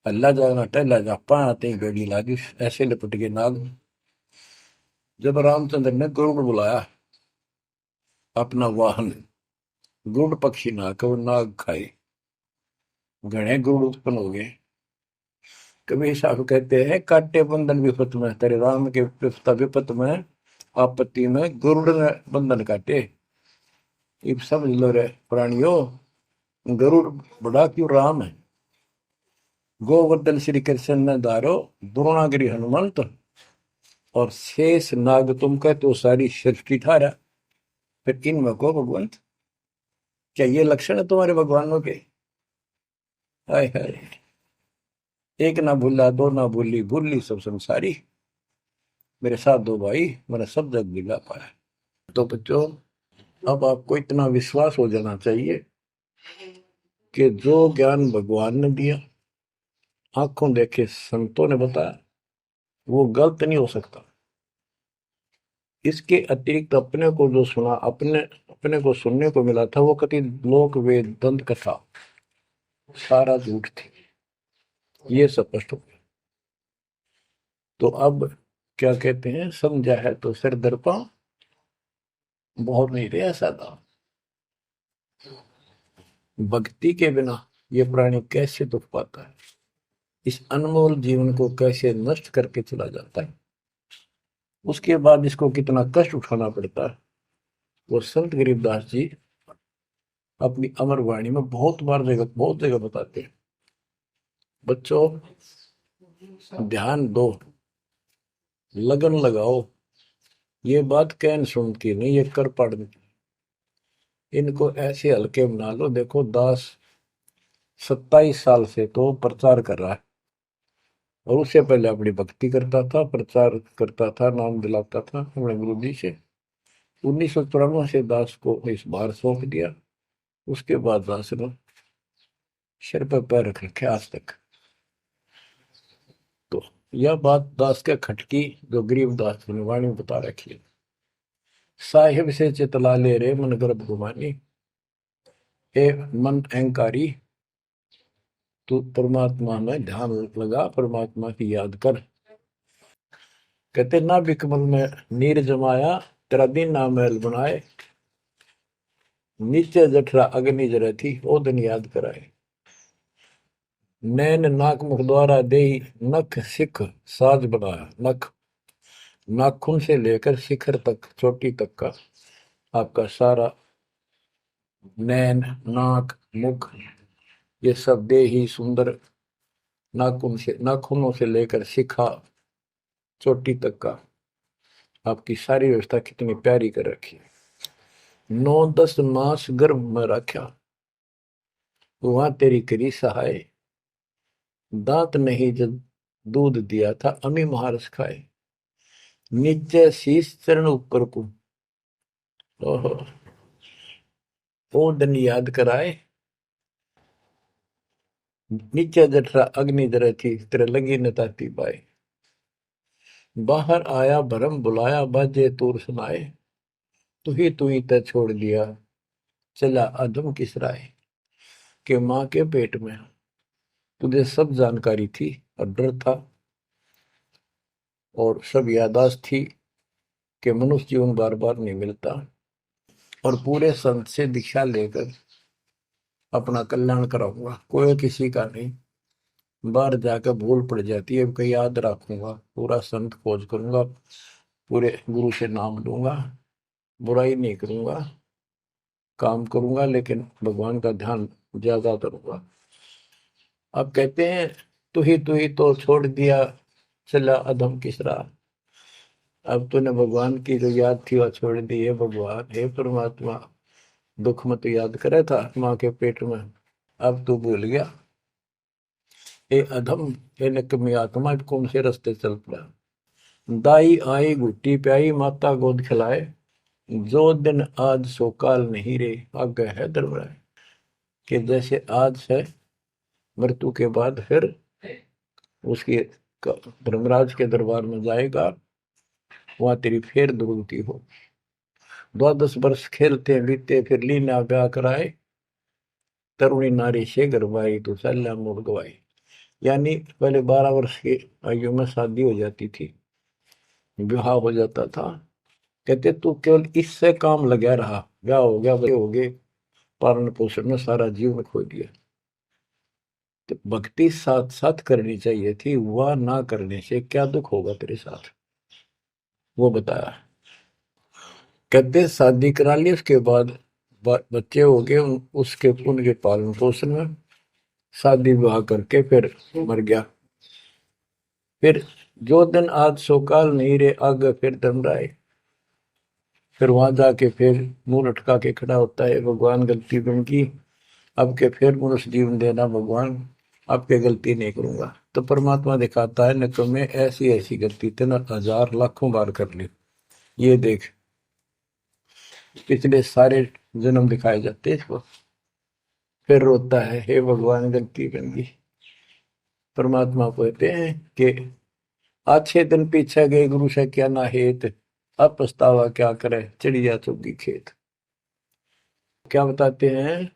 अल्लाह जाना टहला जा पाते ही बेड़ी लागी, ऐसे लिपट गए नाग। जब रामचंद्र ने गरुड़ बुलाया अपना वाहन, गरुड़ पक्षी ना को नाग खाए, घने गरुड़ उत्पन्न हो गए। कबीर साहब कहते हैं, काटे बंधन विपत में, तेरे राम के विपत में, आपत्ति में गरुड़ ने बंधन काटे। इब समझ लो रे प्राणियों, गरुड़ बड़ा क्यों राम है। गोवर्धन श्री कृष्ण ने धारो, द्रोणागिरी हनुमंत, और शेष नाग तुम कहते हो सारी सृष्टि थारा, फिर इनमें को भगवंत, क्या ये लक्षण है तुम्हारे भगवानों के? हाय हाय, एक ना भूला दो ना भूली, भूली सब संसारी, मेरे साथ दो भाई, मैंने सब जग दिला पाया। तो बच्चों, अब आपको इतना विश्वास हो जाना चाहिए कि जो ज्ञान भगवान ने दिया, आंखों देखे संतों ने बताया, वो गलत नहीं हो सकता। इसके अतिरिक्त अपने को जो सुना, अपने अपने को सुनने को मिला था, वो कति लोक वेद दंत कथा सारा झूठ थी, ये स्पष्ट हो गया। तो अब क्या कहते हैं, समझा है तो सिर दर्पा, बहुत नहीं रहा सादा। भक्ति के बिना ये प्राणी कैसे दुख पाता है, इस अनमोल जीवन को कैसे नष्ट करके चला जाता है, उसके बाद इसको कितना कष्ट उठाना पड़ता है, वो संत गरीबदास जी अपनी अमर वाणी में बहुत जगह बताते हैं। बच्चों, ध्यान दो, लगन लगाओ, ये बात कैन सुनती नहीं, ये कर पड़ती। इनको ऐसे हल्के बना लो। देखो दास 27 साल से तो प्रचार कर रहा है, और उससे पहले अपनी भक्ति करता था, प्रचार करता था, नाम दिलाता था अपने गुरु जी से। 1994 से दास को इस बार सौंप दिया, उसके बाद दास ने सिर पर पैर रख रखे आज तक। तो यह बात दास के खटकी जो गरीबदास ने वाणी बता रखी है। साहिब से चितला ले रे मन गर्भ गुमानी, ए मन अहंकारी, तू परमात्मा में ध्यान लगा, परमात्मा की याद कर। कहते ना बिकमल में नीर जमाया, तेरा दिन ना महल बनाए, नीचे जठरा अग्नि जरे थी, ओ दिन याद कराए। नैन नाक मुख द्वारा दे, नख सिख साज बनाया, नख नाखून से लेकर शिखर तक, चोटी तक का आपका सारा नैन नाक मुख, ये सब दे ही सुंदर, नाखूनों से लेकर शिखा चोटी तक का आपकी सारी व्यवस्था कितनी प्यारी कर रखी है। 9-10 मास गर्भ में रखा, वहां तेरी करी सहाय, दांत नहीं जब दूध दिया था, अमी महारस खाए, नीचे शीश चरण ऊपर को, ओहो, वो दिन याद कराए। नीचे जठरा अग्नि जरे थी, तेरे लगी न ताती बाई, बाहर आया भरम बुलाया, बाजे तूर सुनाए, तू ही तय छोड़ दिया, चला अधम किस राय। के माँ के पेट में तुझे सब जानकारी थी, और डर था, और सब यादाश्त थी कि मनुष्य जीवन बार बार नहीं मिलता, और पूरे संत से दीक्षा लेकर अपना कल्याण कराऊंगा, कोई किसी का नहीं। बाहर जाकर भूल पड़ जाती है, कहीं याद रखूंगा, पूरा संत खोज करूंगा, पूरे गुरु से नाम लूंगा, बुराई नहीं करूंगा, काम करूंगा, लेकिन भगवान का ध्यान ज्यादा करूंगा। अब कहते हैं तू ही तो छोड़ दिया, चला अधम किस राह। अब तूने भगवान की जो याद थी वह छोड़ दी है। भगवान हे परमात्मा, दुख मत याद करे था माँ के पेट में, अब तू भूल गया। ए अधम, ए नकमी आत्मा, कौन से रास्ते चल पड़ा। दाई आई घुट्टी प्याई, माता गोद खिलाए, जो दिन आज सो काल नहीं रे, आगे है दरबार। कि जैसे आज है, मृत्यु के बाद फिर उसकी धर्मराज के दरबार में जाएगा, वहां तेरी फिर दुर्गति हो। 12 वर्ष खेलते बीते, फिर लीना ब्याह कराए, तरुणी नारी से गरबाई, तो सल्ला मोड़ गवाई। यानी पहले 12 वर्ष की आयु में शादी हो जाती थी, विवाह हो जाता था। कहते तू केवल इससे काम लगा रहा, ब्याह हो गया, बच्चे हो गए, पालन पोषण में सारा जीवन खो दिया। तो भक्ति साथ साथ करनी चाहिए थी, वह ना करने से क्या दुख होगा तेरे साथ, वो बताया। कहते शादी करा ली, उसके बाद बच्चे हो गए, उसके उनके पालन पोषण में शादी विवाह करके फिर मर गया। फिर जो दिन आज सो काल नहीं रे आगे फिर धमराए। फिर वहां जाके फिर मुंह लटका के खड़ा होता है, भगवान गलती बन की, अब के फिर मनुष्य जीवन देना भगवान, अब के गलती नहीं करूंगा। तो परमात्मा दिखाता है न तुम्हें ऐसी ऐसी गलती तेना हजार लाखों बार कर ली, ये देख पिछले सारे जन्म दिखाए जाते इसको। फिर रोता है, हे भगवान गलती बन गई। परमात्मा को कहते हैं कि अच्छे दिन पीछे गए गुरु से क्या ना हेत, अब पछतावा क्या करे चिड़िया चुगी खेत। क्या बताते हैं,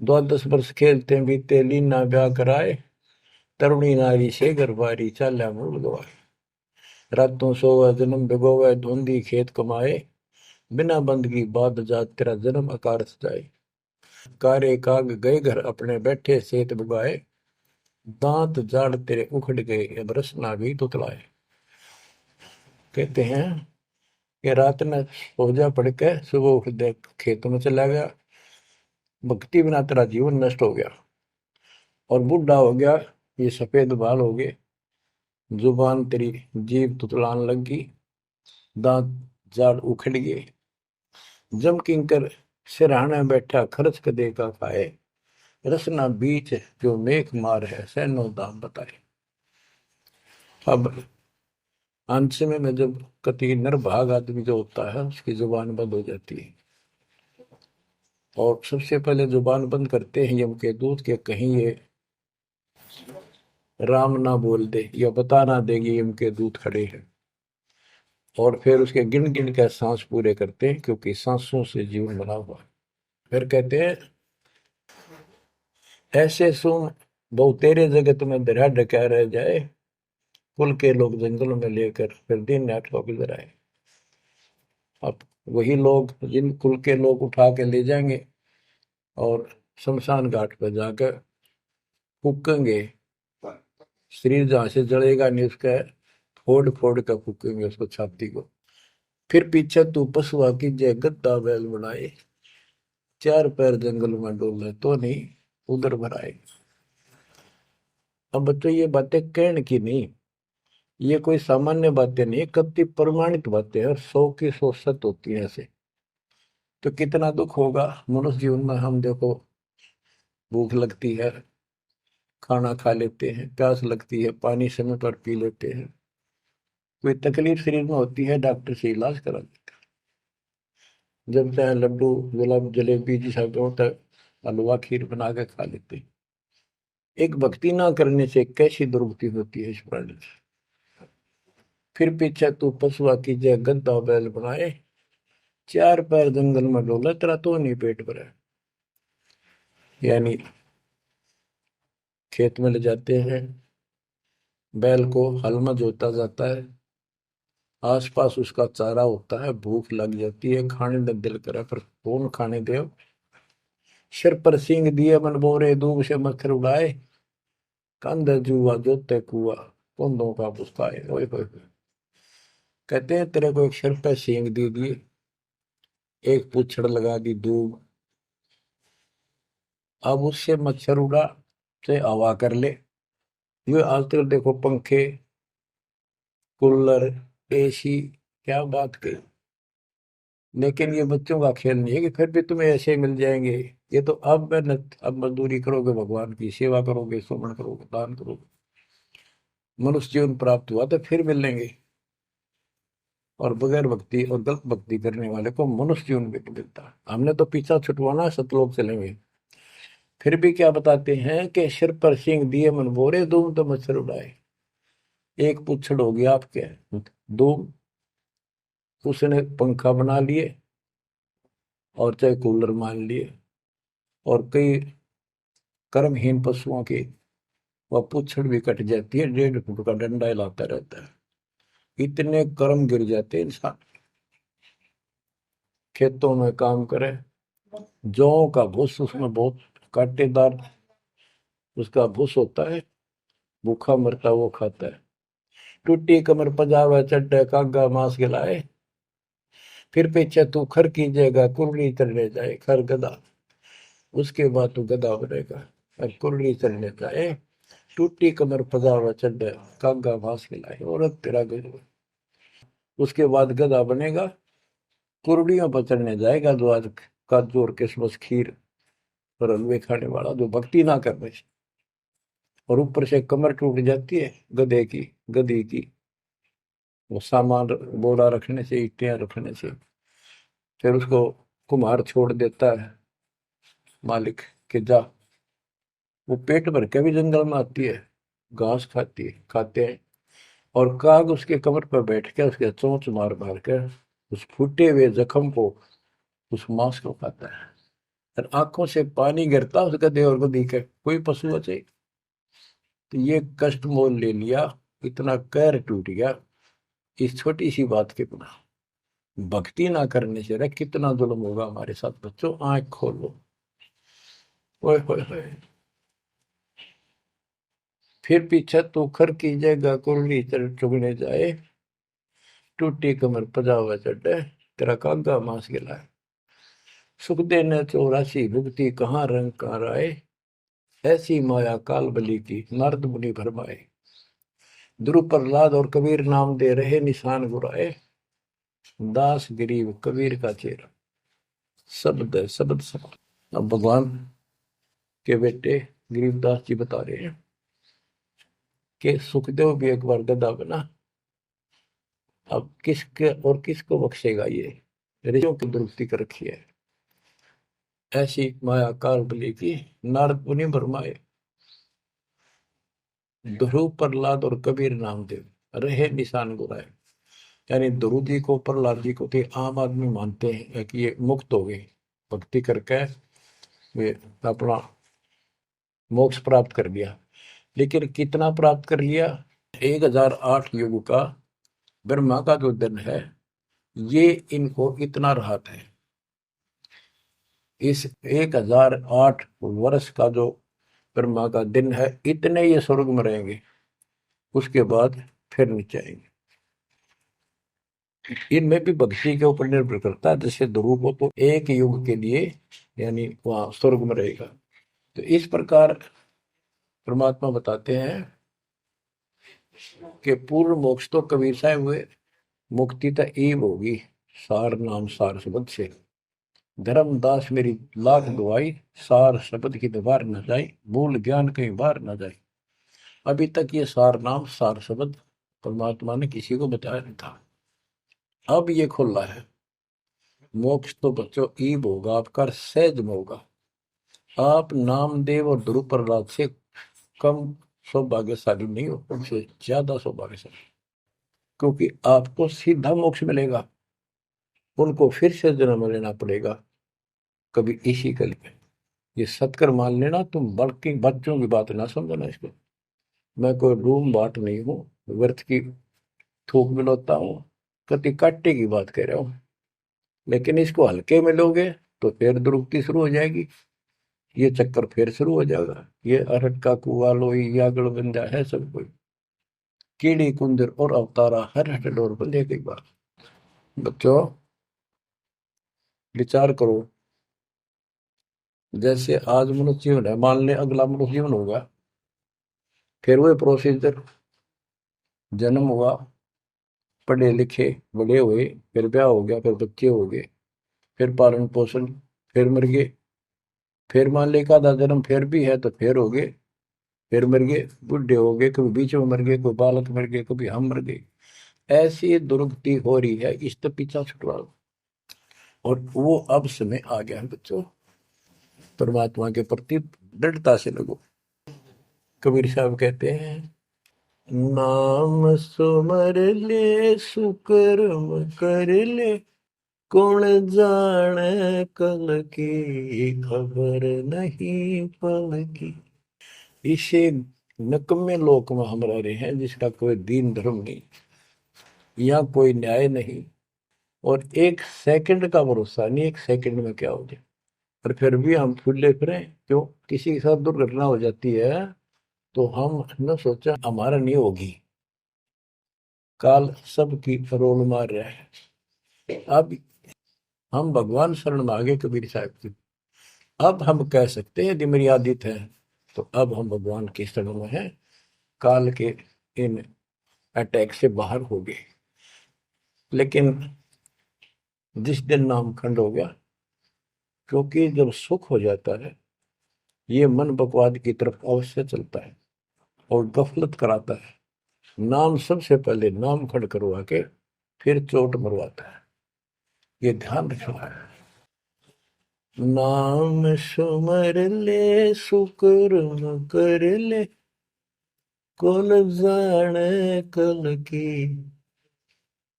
10 वर्ष खेलते बीते लीना ब्याह कराए, तरुणी नारी से गरबारी चाल्या मूल गवाए। रातों सोवा जन्म भिगोवे धुंधी खेत कमाए, बिना बंदगी बाद जात तेरा जन्म अकारथ जाए। कारे काग गए घर अपने बैठे सेत बुगाए, दांत जाड़ तेरे उखड़ गए अब रस ना भी तुतलाए। कहते हैं कि रात में सो जा पड़ के सुबह उठ दे खेतों में चला गया, भक्ति बिना तेरा जीवन नष्ट हो गया, और बूढ़ा हो गया, ये सफेद बाल हो गए, जुबान तेरी जीभ तुतलान लगी, दांत जाड़ उखड़ गए। जम किंकर सिरहाने बैठा खर्च कदे का खाए, रसना बीच जो मेघ मार है सैनो दाम बताए। अब अंत में जब कति निर्भाग आदमी जो होता है उसकी जुबान बंद हो जाती है, और सबसे पहले जुबान बंद करते हैं यम के दूत के कहीं ये राम ना बोल दे या बता ना देगी यम के दूत खड़े हैं। और फिर उसके गिन गिन के सांस पूरे करते हैं, क्योंकि सांसों से जीवन बना हुआ है। फिर कहते हैं ऐसे सुन बहु तेरे जगत में दरिया ढका रह जाए, कुल के लोग जंगलों में लेकर फिर दिन रात को गुजराए। अब वही लोग जिन कुल के लोग उठा के ले जाएंगे और शमशान घाट पर जाकर फूकेंगे, शरीर जहां से जलेगा नहीं उसका फोड़ फोड़ कर फूकेंगे उसको छाती को। फिर पीछे तू पशुआ की जय गद्दा बैल बनाए, चार पैर जंगल में डोले तो नहीं उधर भराए। अब बच्चों ये बातें कहने की नहीं, ये कोई सामान्य बातें नहीं, कति प्रमाणित बातें हैं और 100 की 100 सत्य होती है ऐसे। तो कितना दुख होगा मनुष्य जीवन में, हम देखो भूख लगती है खाना खा लेते हैं, प्यास लगती है पानी समय पर पी लेते हैं, कोई तकलीफ शरीर में होती है डॉक्टर से इलाज करा लेते हैं, जब चाहे लड्डू गुलाब जलेबी जी सब होता है हलवा खीर बना के खा लेते हैं। एक भक्ति ना करने से कैसी दुर्गति होती है इस प्राणी से। फिर पीछे तू पशुआ की जय गद्दा बैल बनाए, चार पैर जंगल में डोला तेरा तो नहीं पेट भरा। यानी खेत में ले जाते हैं, बैल को हल में जोता जाता है, आसपास उसका चारा होता है, भूख लग जाती है, खाने का दिल करे पर कौन खाने दे। सिर पर सींग दिए मन बोरे दूब से मच्छर उड़ाए, कंध जुआ जोते कुआ कुंदों का पुस्ताए। ओए होए होए। कहते हैं तेरे को एक सिर पे सींग दे दिए, एक पूछड़ लगा दी दूब, अब उससे मच्छर उड़ा से हवा कर ले। ये आजकल देखो पंखे कूलर एसी, क्या बात कही, लेकिन ये बच्चों का खेल नहीं है कि फिर भी तुम्हें ऐसे मिल जाएंगे। ये तो अब मेहनत, अब मजदूरी करोगे, भगवान की सेवा करोगे, सुमन करोगे, दान करोगे, मनुष्य जीवन प्राप्त हुआ तो फिर मिलेंगे। और बगैर भक्ति और गलत भक्ति करने वाले को मनुष्य जीवन भी नहीं मिलता। हमने तो पीछा छुटवाना है, सतलोक चलेंगे। फिर भी क्या बताते हैं कि सिर पर सींग दिए मन बोरे दूम तो मच्छर उड़ाए। एक पुच्छड़ हो गया आपके दूम, उसने पंखा बना लिए और चाहे कूलर मान लिए, और कई कर्महीन पशुओं की वह पुच्छड़ भी कट जाती है, 1.5 फुट का डंडा हिलाता रहता है। इतने कर्म गिर जाते हैं इंसान। खेतों में काम करे, जौ का भूस उसमें बहुत कांटेदार उसका भूस होता है, भूखा मरता वो खाता है। टूटी कमर पजावा चड्डे कागा मांस खिलाए, फिर पीछे तू खर कीजिएगा कुर्री चढ़ने जाए खर गधा, उसके बाद तू गधा बनेगा और कुर्री चढ़ने जाए। टूटी कमर पजावा चढ़ कागा घास खिलाए, औरत तेरा गजब। उसके बाद गधा बनेगा, कुर्डियों पर चढ़ने जाएगा, जो आज काजू और किशमिश खीर और हलवे खाने वाला, जो भक्ति ना कर रहे, और ऊपर से कमर टूट जाती है गधे की, गधी की, वो सामान बोरा रखने से, ईटियां रखने से। फिर उसको कुम्हार छोड़ देता है मालिक के जा, वो पेट भर के भी जंगल में आती है, घास खाती है, खाते हैं, और काग उसके कमर पर बैठ के उसके चोंच मार मार कर उस फूटे हुए जख्म को, उस मांस को खाता है। और आंखों से पानी गिरता उस गधे और गधी के, कोई पशु बचे। तो ये कष्ट मोल ले लिया, इतना कहर टूट गया इस छोटी सी बात के बिना। भक्ति ना करने से रे कितना जुल्म होगा हमारे साथ। बच्चों आंख खोलो, ओए होए होए। फिर पीछे तो खर की जगह कुरली चुगने जाए, टूटी कमर पजावा चढ़े, तेरा कागा मांस गिलाए। सुख देने 84 भुगती, कहाँ रंग कहाँ आए, ऐसी माया काल बली की, नारद मुनि भरमाए। ध्रुव प्रहलाद और कबीर नाम दे रहे निशान गुराए, दास गरीब कबीर का चेहरा। शब्द है, शब्द शब्द। अब भगवान के बेटे गरीबदास जी बता रहे हैं कि सुखदेव भी एक बार गधा बना, अब किसके और किसको बख्शेगा ये, ऋषियों की दुरुक्ति कर रखी है। ऐसी माया काल बली की, नारद मुनि भरमाए। ध्रुव प्रहलाद और कबीर नामदेव रहे निशान गुराए। यानी ध्रुव जी को, प्रहलाद जी को थे आम आदमी मानते हैं कि ये मुक्त हो गए, भक्ति करके वे अपना मोक्ष प्राप्त कर लिया। लेकिन कितना प्राप्त कर लिया? 1008 युग का ब्रह्मा का जो दिन है, ये इनको इतना राहत है। इस 1008 वर्ष का जो ब्रह्मा का दिन है, इतने ये स्वर्ग में रहेंगे, उसके बाद फिर नीचे आएंगे। इनमें भी भक्ति के ऊपर निर्भर करता है। जैसे ध्रुव को तो एक युग के लिए यानी वहां स्वर्ग में रहेगा। तो इस प्रकार परमात्मा बताते हैं कि पूर्ण मोक्ष तो कबीर साहब हुए, मुक्ति तो ईब होगी सार नाम सार शब्द से। धर्मदास मेरी लाख दुआई, सार शब्द की दीवार न जाए, मूल ज्ञान कहीं बाहर न जाए। अभी तक ये सार नाम सार शब्द परमात्मा ने किसी को बताया नहीं था, अब ये खुला है। मोक्ष तो बच्चों ईब होगा आपका, सहज में होगा। आप नामदेव और ध्रुव प्रहलाद से कम सौभाग्यशाली नहीं हो, उनसे ज्यादा सौभाग्यशाली, क्योंकि आपको सीधा मोक्ष मिलेगा, उनको फिर से जन्म लेना पड़ेगा कभी इसी कल में। ये सत्कर मान लेना, तुम बल्कि बच्चों की बात ना समझना इसको। मैं कोई रूम बाट नहीं हूँ, व्यर्थ की थूक मिलोता हूँ, कति काटे की बात कह रहा हूँ। लेकिन इसको हल्के में लोगे तो फिर दुरुक्ति शुरू हो जाएगी, ये चक्कर फिर शुरू हो जाएगा। ये अरट का कुआ लोई यागड़ बंजा है सब कोई, कीड़ी कुंदर और अवतारा हर हट डोर बंधे कई बार। बच्चों विचार करो, जैसे आज मनुष्य जीवन है, मान ले अगला मनुष्य जीवन होगा, फिर वही प्रोसीजर, जन्म हुआ, पढ़े लिखे बड़े हुए, फिर ब्याह हो गया, फिर बच्चे हो गए, फिर पालन पोषण, फिर मर गए, फिर मान ले का आधा जन्म फिर भी है तो फिर हो गए, फिर मर गए, बुढ़े हो गए, कभी बीच में मर गए, कोई बालक मर गए, कभी हम मर गए। ऐसी दुर्गति हो रही है, इस तो पीछा छुटवा लो। और वो अब समय आ गया है बच्चों, परमात्मा के प्रति दृढ़ता से लगो। कबीर साहब कहते हैं, नाम सुमर ले सुकर्म कर ले, कौन जाने कल की खबर नहीं पल की। इसे नकम्मे लोक में हम रह रहे हैं, जिसका कोई दीन धर्म नहीं, यहाँ कोई न्याय नहीं, और एक सेकंड का भरोसा नहीं, एक सेकंड में क्या हो जाए। और फिर भी हम फूले फिरे क्यों? किसी के साथ दुर्घटना हो जाती है तो हम न सोचा हमारा नहीं होगी, काल सबकी रोल मार रहा है। अब हम भगवान शरण मांगे कबीर साहब की, अब हम कह सकते हैं यदि मेरी आदित है, तो अब हम भगवान की शरण में हैं। काल के इन अटैक से बाहर हो गए। लेकिन जिस दिन नामखंड हो गया, क्योंकि जब सुख हो जाता है ये मन बकवाद की तरफ अवश्य चलता है और गफलत कराता है। नाम सबसे पहले नामखंड करवा के फिर चोट मरवाता है, ये ध्यान रखना है। नाम सुमर ले सुकर्म कर ले, कौन जाने कल की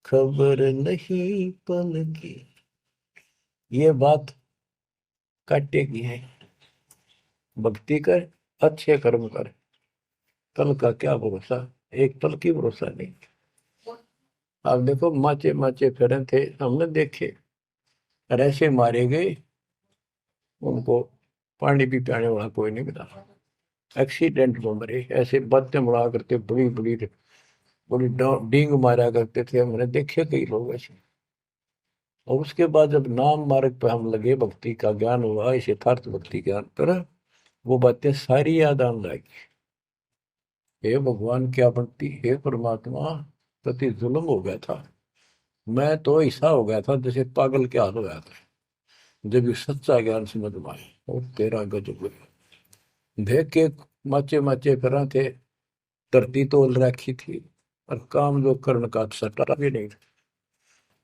खबर नहीं पल की। ये बात काटेगी है। भक्ति कर, अच्छे कर्म कर, कल का क्या भरोसा, एक पल की भरोसा नहीं। आप देखो माचे माचे फिरे थे, हमने देखे, और ऐसे मारे गए उनको पानी भी पियाने वाला कोई नहीं मिला, एक्सीडेंट में मरे। ऐसे बातें बड़ा करते, बड़ी बड़ी बड़ी डींग मारा करते थे, हमने देखे कई लोग ऐसे। और उसके बाद जब नाम मार्ग पर हम लगे, भक्ति का ज्ञान हुआ, इस यथार्थ भक्ति ज्ञान पर, वो बातें सारी याद आने लगी। हे भगवान क्या बनती, हे परमात्मा, प्रति जुल्म हो गया था। मैं तो ऐसा हो गया था जैसे पागल के हाल हो गया था, जब ये सच्चा ज्ञान समझ में आए। और तेरा गजब देख के माचे माचे फिरा थे, धरती तोल रखी थी, और काम जो कर्ण का सटा भी नहीं था।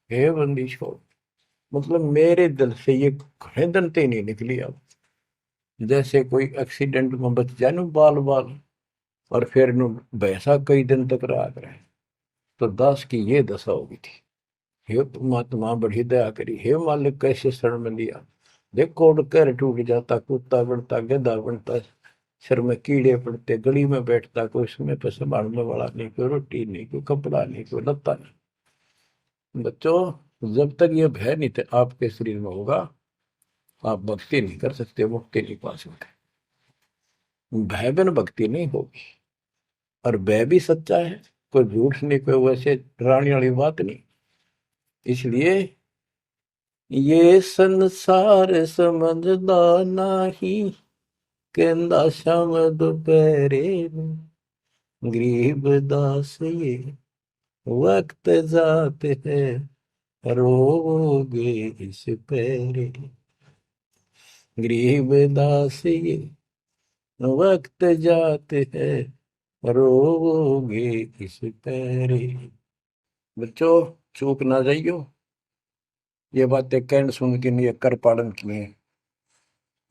हे बंदीशोर, मतलब मेरे दिल से ये घने दंते नहीं निकली। अब जैसे कोई एक्सीडेंट में बच जाए ना बाल बाल, और फिर भैंसा कई दिन तक रहा करे, तो दास की ये दशा होगी थी। हे परमात्मा बड़ी दया करी, हे मालिक कैसे शरण में लिया। देखो उड़ कर टूट जाता, कुत्ता बनता, गधा बनता, सिर में कीड़े पड़ते, गली में बैठता, कोई समय पर संभालने वाला नहीं, कोई रोटी नहीं, कोई कपड़ा नहीं, कोई लत्ता नहीं। बच्चों, जब तक ये भय नहीं थे आपके शरीर में होगा, आप भक्ति नहीं कर सकते, मुक्ति नहीं पा सकते। भय बिन भक्ति नहीं होगी। और भय भी सच्चा है, कोई झूठ नहीं, कोई वैसे डराने वाली बात नहीं। इसलिए ये संसार समझदा नहीं, कहंदा शाम दोपहरे गरीब दास ये वक्त जाते है, रोगे इस पैरे। गरीब दास ये वक्त जाते है, रोगे इस पैरे। बच्चों, चूक ना जाइयो, ये बातें कहन सुन के नहीं कर पालन किए।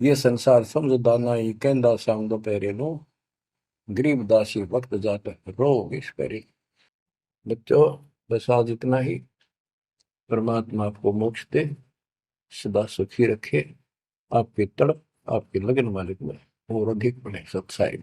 ये संसार समझदा नहीं, कहंदा शाम दोपहरे नो गरीब दासी वक्त जाता रोग इस पैरे। बच्चों, बस आज इतना ही। परमात्मा आपको मोक्ष दे, सदा सुखी रखे, आपकी तड़प, आपकी लगन मालिक में और अधिक बने सत्साई।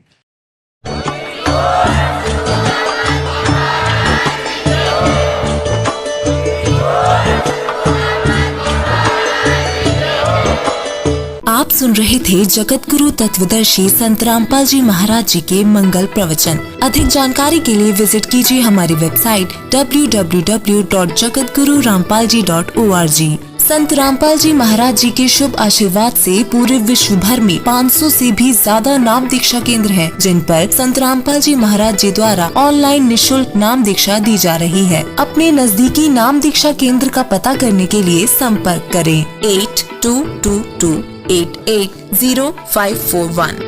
आप सुन रहे थे जगत गुरु तत्वदर्शी संत रामपाल जी महाराज जी के मंगल प्रवचन। अधिक जानकारी के लिए विजिट कीजिए हमारी वेबसाइट www.jagatgururampalji.org। संत रामपाल जी महाराज जी के शुभ आशीर्वाद से पूरे विश्व भर में 500 से भी ज्यादा नाम दीक्षा केंद्र हैं, जिन पर संत रामपाल जी महाराज जी द्वारा ऑनलाइन निशुल्क नाम दीक्षा दी जा रही है। अपने नजदीकी नाम दीक्षा केंद्र का पता करने के लिए संपर्क करें 8222880541।